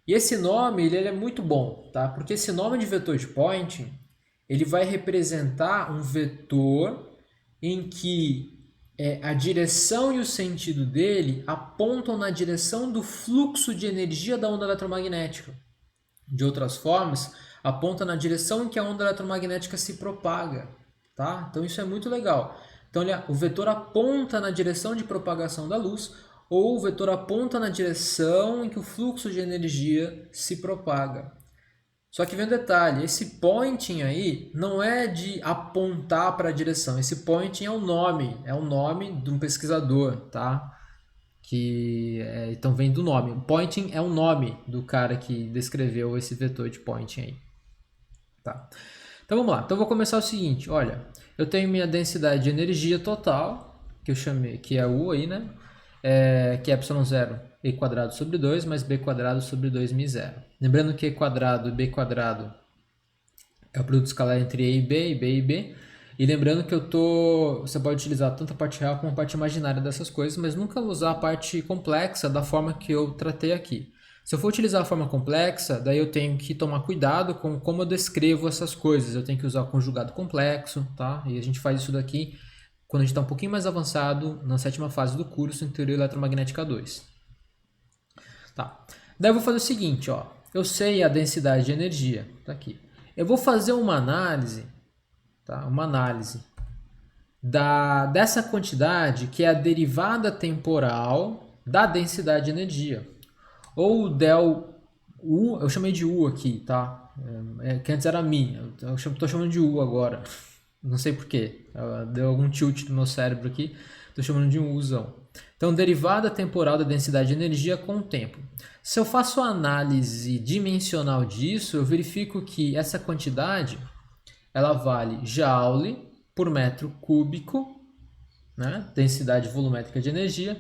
E esse nome ele é muito bom, tá? Porque esse nome de vetor de Poynting ele vai representar um vetor em que a direção e o sentido dele apontam na direção do fluxo de energia da onda eletromagnética. De outras formas, aponta na direção em que a onda eletromagnética se propaga, tá? Então isso é muito legal. Então o vetor aponta na direção de propagação da luz ou o vetor aponta na direção em que o fluxo de energia se propaga. Só que vem um detalhe, esse pointing aí não é de apontar para a direção, esse pointing é o nome de um pesquisador, tá? Então vem do nome. O pointing é o nome do cara que descreveu esse vetor de pointing aí. Tá? Então vamos lá. Então eu vou começar o seguinte, olha, eu tenho minha densidade de energia total, que eu chamei, que é U aí, né? Que é ε0 e quadrado sobre 2 mais b quadrado sobre 2μ0. Lembrando que e quadrado e b quadrado é o produto escalar entre e e b, e b e b. E lembrando que você pode utilizar tanto a parte real como a parte imaginária dessas coisas, mas nunca usar a parte complexa da forma que eu tratei aqui. Se eu for utilizar a forma complexa, daí eu tenho que tomar cuidado com como eu descrevo essas coisas. Eu tenho que usar o conjugado complexo, tá? E a gente faz isso daqui quando a gente está um pouquinho mais avançado na 7ª fase do curso em Teoria Eletromagnética 2. Tá. Daí eu vou fazer o seguinte, ó. Eu sei a densidade de energia, tá aqui. Eu vou fazer uma análise, tá? Uma análise dessa quantidade que é a derivada temporal da densidade de energia. Ou del U, eu chamei de U aqui, tá? Que antes era Mi, eu estou chamando de U agora. Não sei porquê, deu algum tilt no meu cérebro aqui, estou chamando de um Uzão. Então, derivada temporal da densidade de energia com o tempo. Se eu faço a análise dimensional disso, eu verifico que essa quantidade ela vale Joule por metro cúbico, né? Densidade volumétrica de energia,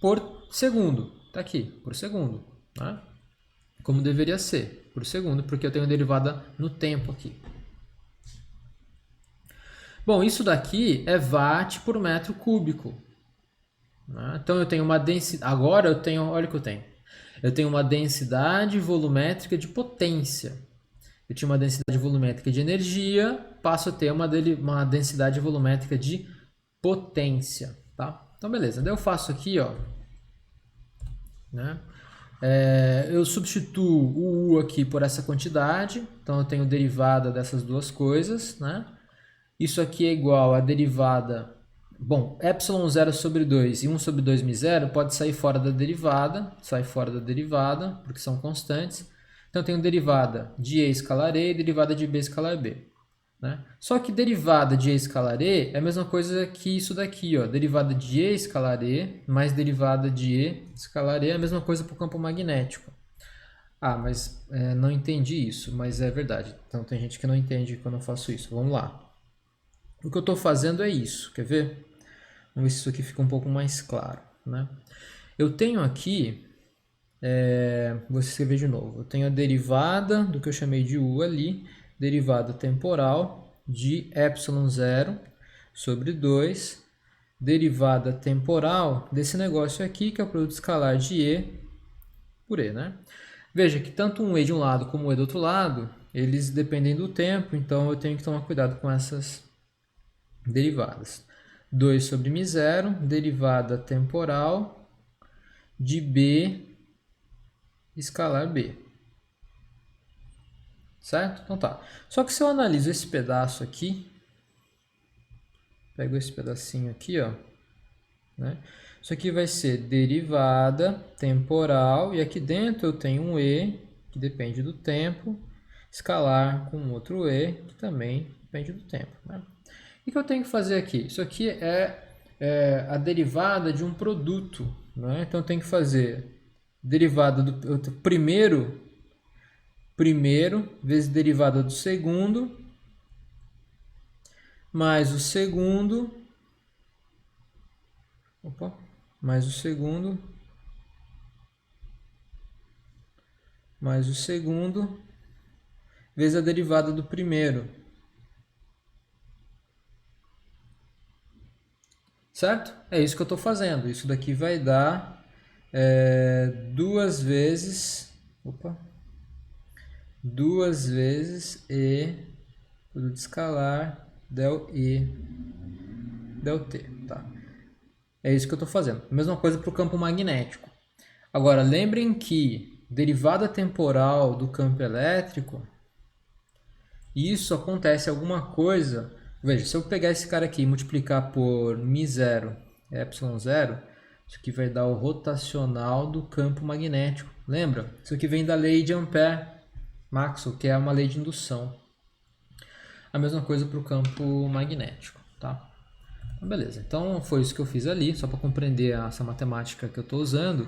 por segundo. Está aqui, por segundo. Né? Como deveria ser, por segundo, porque eu tenho derivada no tempo aqui. Bom, isso daqui é watt por metro cúbico. Né? Então eu tenho uma densidade. Agora eu tenho, olha o que eu tenho. Eu tenho uma densidade volumétrica de potência. Eu tinha uma densidade volumétrica de energia, passo a ter uma densidade volumétrica de potência. Tá? Então beleza, daí eu faço aqui, ó. Né? Eu substituo o U aqui por essa quantidade. Então eu tenho derivada dessas duas coisas, né? Isso aqui é igual a derivada... Bom, ε0 sobre 2 e 1 sobre 2μ0 pode sair fora da derivada. Sai fora da derivada, porque são constantes. Então, eu tenho derivada de E escalar E e derivada de B escalar B. Né? Só que derivada de E escalar E é a mesma coisa que isso daqui. Ó. Derivada de E escalar E mais derivada de E escalar E é a mesma coisa para o campo magnético. Ah, mas não entendi isso, mas é verdade. Então, tem gente que não entende quando eu faço isso. Vamos lá. O que eu estou fazendo é isso, quer ver? Vamos ver se isso aqui fica um pouco mais claro. Né? Eu tenho aqui, vou escrever de novo, eu tenho a derivada do que eu chamei de U ali, derivada temporal de ε0 sobre 2, derivada temporal desse negócio aqui, que é o produto escalar de E por E. Né? Veja que tanto um E de um lado como um E do outro lado, eles dependem do tempo, então eu tenho que tomar cuidado com essas derivadas. 2 sobre μ0, derivada temporal de B escalar B. Certo? Então tá. Só que se eu analiso esse pedaço aqui, pego esse pedacinho aqui, ó, né? Isso aqui vai ser derivada temporal, e aqui dentro eu tenho um E, que depende do tempo, escalar com outro E, que também depende do tempo. Né? O que eu tenho que fazer aqui? Isso aqui é a derivada de um produto. Né? Então, eu tenho que fazer derivada do primeiro vezes derivada do segundo, mais o segundo, mais o segundo, mais o segundo, vezes a derivada do primeiro. Certo? É isso que eu estou fazendo. Isso daqui vai dar 2 vezes E produto escalar del E del T. Tá? É isso que eu estou fazendo. Mesma coisa para o campo magnético. Agora, lembrem que derivada temporal do campo elétrico, isso acontece alguma coisa... Veja, se eu pegar esse cara aqui e multiplicar por μ0, ε0, isso aqui vai dar o rotacional do campo magnético. Lembra? Isso aqui vem da lei de Ampère, Maxwell, que é uma lei de indução. A mesma coisa para o campo magnético. Tá? Então, beleza. Então, foi isso que eu fiz ali, só para compreender essa matemática que eu estou usando.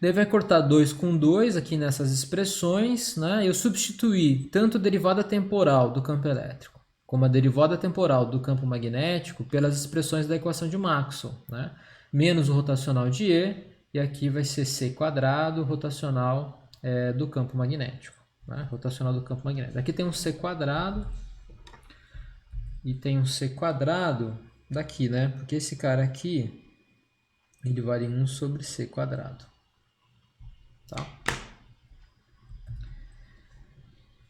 Daí vai cortar 2 com 2 aqui nessas expressões. Né? Eu substituí tanto a derivada temporal do campo elétrico como a derivada temporal do campo magnético pelas expressões da equação de Maxwell, né? Menos o rotacional de E aqui vai ser C quadrado, rotacional do campo magnético. Né? Rotacional do campo magnético. Aqui tem um C quadrado, e tem um C quadrado daqui, né? Porque esse cara aqui, ele vale 1 sobre C quadrado. Tá?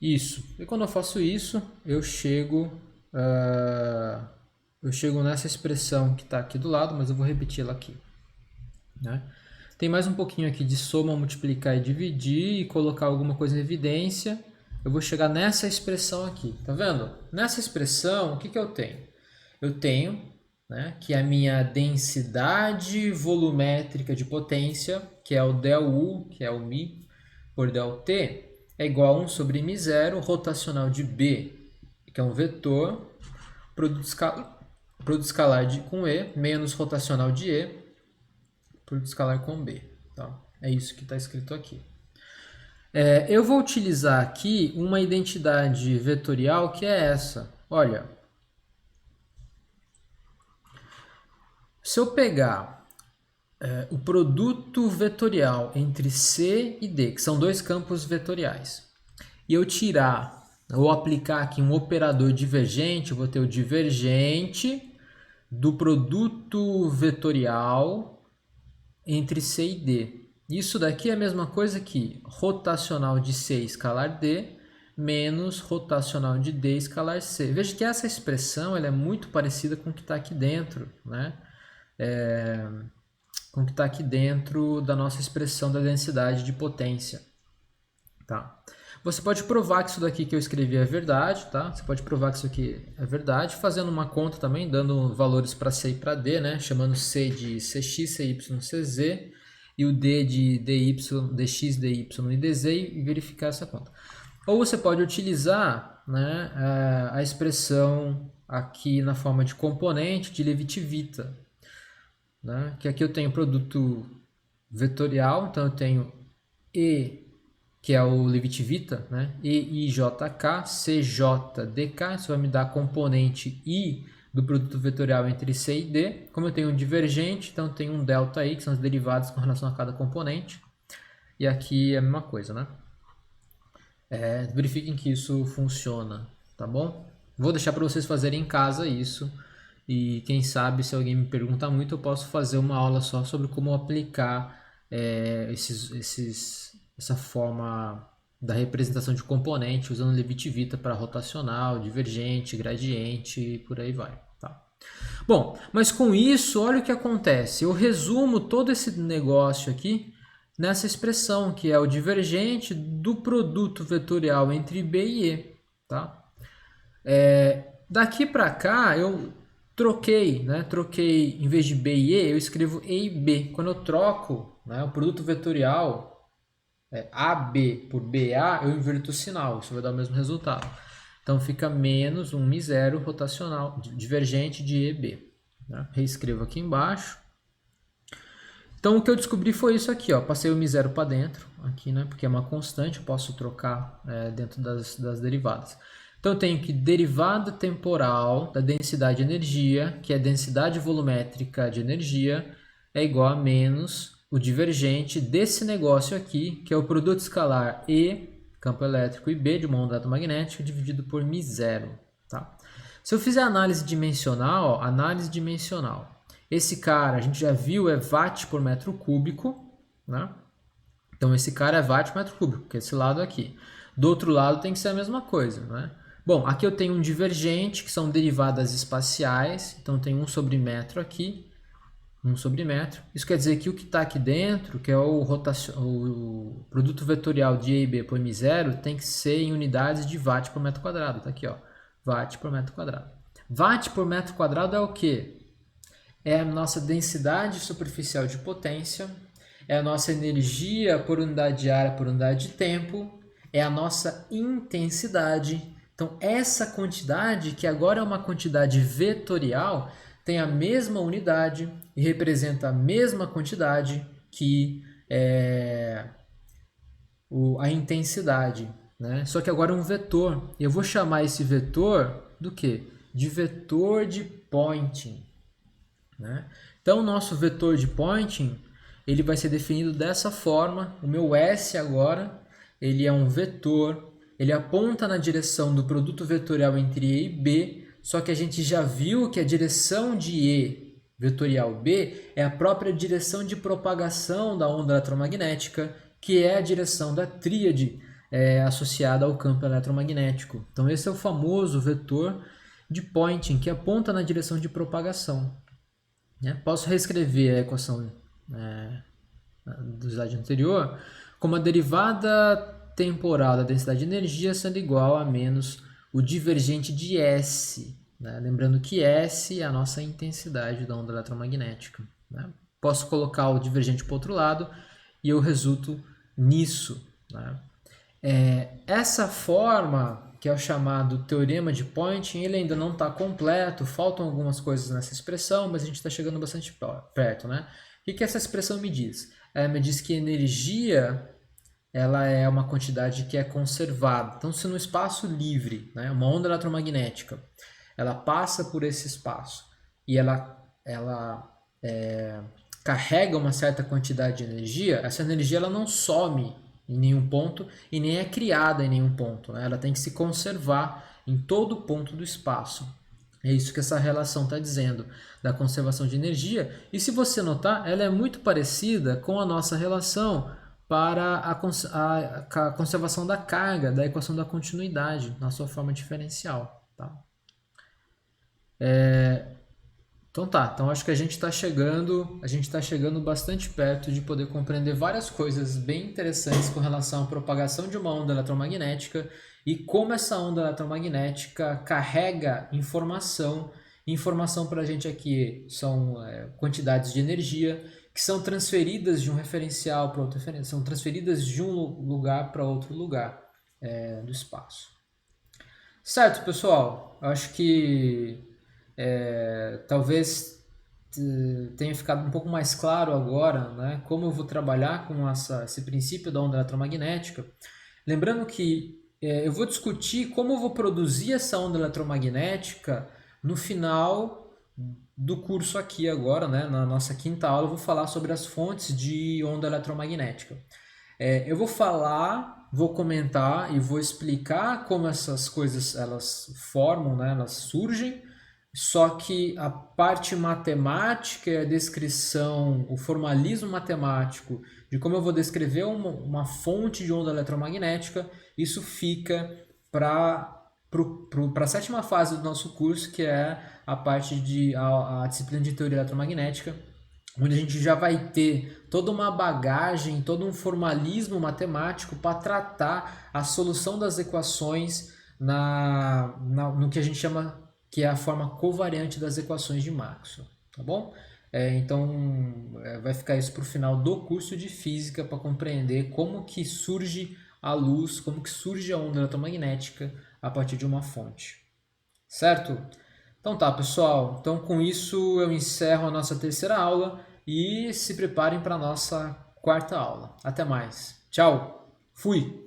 Isso. E quando eu faço isso, eu chego nessa expressão que está aqui do lado, mas eu vou repeti-la aqui. Né? Tem mais um pouquinho aqui de soma, multiplicar e dividir e colocar alguma coisa em evidência. Eu vou chegar nessa expressão aqui. Tá vendo? Nessa expressão, o que, que eu tenho? Eu tenho, né, que a minha densidade volumétrica de potência, que é o ΔU, que é o μ por ΔT, é igual a 1 sobre μ0, rotacional de B, que é um vetor, produto escalar com E, menos rotacional de E, produto escalar com B. Tá? É isso que está escrito aqui. Eu vou utilizar aqui uma identidade vetorial que é essa. Olha, se eu pegar o produto vetorial entre C e D, que são dois campos vetoriais, e eu tirar ou aplicar aqui um operador divergente, eu vou ter o divergente do produto vetorial entre C e D. Isso daqui é a mesma coisa que rotacional de C escalar D menos rotacional de D escalar C. Veja que essa expressão ela é muito parecida com o que está aqui dentro, né? Com o que está aqui dentro da nossa expressão da densidade de potência. Tá? Você pode provar que isso daqui que eu escrevi é verdade, tá? Você pode provar que isso aqui é verdade, fazendo uma conta também, dando valores para C e para D, né? Chamando C de CX, CY, CZ, e o D de DY, DX, DY e DZ e verificar essa conta. Ou você pode utilizar, né, a expressão aqui na forma de componente de Levi-Civita, né? Que aqui eu tenho produto vetorial, então eu tenho E, que é o Levi-Civita, né? EIJK, CJDK, isso vai me dar a componente I do produto vetorial entre C e D. Como eu tenho um divergente, então eu tenho um delta I, que são as derivadas com relação a cada componente. E aqui é a mesma coisa, né? Verifiquem que isso funciona, tá bom? Vou deixar para vocês fazerem em casa isso. E quem sabe, se alguém me perguntar muito, eu posso fazer uma aula só sobre como aplicar essa forma da representação de componente usando Levi-Civita para rotacional, divergente, gradiente e por aí vai. Tá? Bom, mas com isso, olha o que acontece. Eu resumo todo esse negócio aqui nessa expressão, que é o divergente do produto vetorial entre B e E. Tá? Daqui para cá, eu troquei, né? Troquei, em vez de B e E, eu escrevo E e B. Quando eu troco, né, o produto vetorial AB por BA, eu inverto o sinal, isso vai dar o mesmo resultado. Então fica menos um μ0 rotacional, divergente de EB. Né? Reescrevo aqui embaixo. Então o que eu descobri foi isso aqui, ó. Passei o μ0 para dentro, aqui, né? Porque é uma constante, eu posso trocar dentro das derivadas. Então eu tenho que derivada temporal da densidade de energia, que é a densidade volumétrica de energia, é igual a menos o divergente desse negócio aqui, que é o produto escalar E, campo elétrico, e B de uma onda eletromagnética, dividido por μ0. Tá? Se eu fizer análise dimensional, esse cara, a gente já viu, é watt por metro cúbico, né? Então esse cara é watt por metro cúbico, que é esse lado aqui. Do outro lado tem que ser a mesma coisa, né? Bom, aqui eu tenho um divergente, que são derivadas espaciais, então tem 1 sobre metro aqui, 1 sobre metro. Isso quer dizer que o que está aqui dentro, que é o produto vetorial de E e B por μ0, tem que ser em unidades de watt por metro quadrado. Está aqui, ó, watt por metro quadrado. Watt por metro quadrado é o quê? É a nossa densidade superficial de potência, é a nossa energia por unidade de área por unidade de tempo, é a nossa intensidade. Então, essa quantidade, que agora é uma quantidade vetorial, tem a mesma unidade e representa a mesma quantidade que a intensidade, né? Só que agora é um vetor. Eu vou chamar esse vetor do quê? De vetor de Poynting. Né? Então, o nosso vetor de Poynting ele vai ser definido dessa forma. O meu S agora ele é um vetor. Ele aponta na direção do produto vetorial entre E e B, só que a gente já viu que a direção de E vetorial B é a própria direção de propagação da onda eletromagnética, que é a direção da tríade associada ao campo eletromagnético. Então esse é o famoso vetor de Poynting, que aponta na direção de propagação. Posso reescrever a equação do slide anterior como a derivada temporal da densidade de energia sendo igual a menos o divergente de S. Lembrando que S é a nossa intensidade da onda eletromagnética. Posso colocar o divergente para o outro lado e eu resulto nisso. Essa forma, que é o chamado teorema de Poynting, ele ainda não está completo, faltam algumas coisas nessa expressão, mas a gente está chegando bastante perto. O que essa expressão me diz? Ela me diz que energia ela é uma quantidade que é conservada. Então, se no espaço livre, uma onda eletromagnética, ela passa por esse espaço e ela carrega uma certa quantidade de energia, essa energia ela não some em nenhum ponto e nem é criada em nenhum ponto. Ela tem que se conservar em todo ponto do espaço. É isso que essa relação está dizendo, da conservação de energia. E se você notar, ela é muito parecida com a nossa relação para a conservação da carga, da equação da continuidade, na sua forma diferencial. Então acho que a gente está chegando bastante perto de poder compreender várias coisas bem interessantes com relação à propagação de uma onda eletromagnética e como essa onda eletromagnética carrega informação. Informação para a gente aqui são quantidades de energia que são transferidas de um referencial para outro referencial, são transferidas de um lugar para outro lugar do espaço. Certo, pessoal? Eu acho que talvez tenha ficado um pouco mais claro agora, como eu vou trabalhar com esse princípio da onda eletromagnética. Lembrando que eu vou discutir como eu vou produzir essa onda eletromagnética no final do curso aqui agora, na nossa quinta aula. Eu vou falar sobre as fontes de onda eletromagnética. Eu vou comentar e vou explicar como essas coisas elas formam, elas surgem, só que a parte matemática e a descrição, o formalismo matemático de como eu vou descrever uma fonte de onda eletromagnética, isso fica para a sétima fase do nosso curso, que é a parte a disciplina de teoria eletromagnética, onde a gente já vai ter toda uma bagagem, todo um formalismo matemático para tratar a solução das equações no que a gente chama que é a forma covariante das equações de Maxwell, tá bom? Então, vai ficar isso para o final do curso de física, para compreender como que surge a luz, como que surge a onda eletromagnética a partir de uma fonte. Certo? Então tá, pessoal. Então, com isso, eu encerro a nossa terceira aula e se preparem para a nossa quarta aula. Até mais. Tchau. Fui.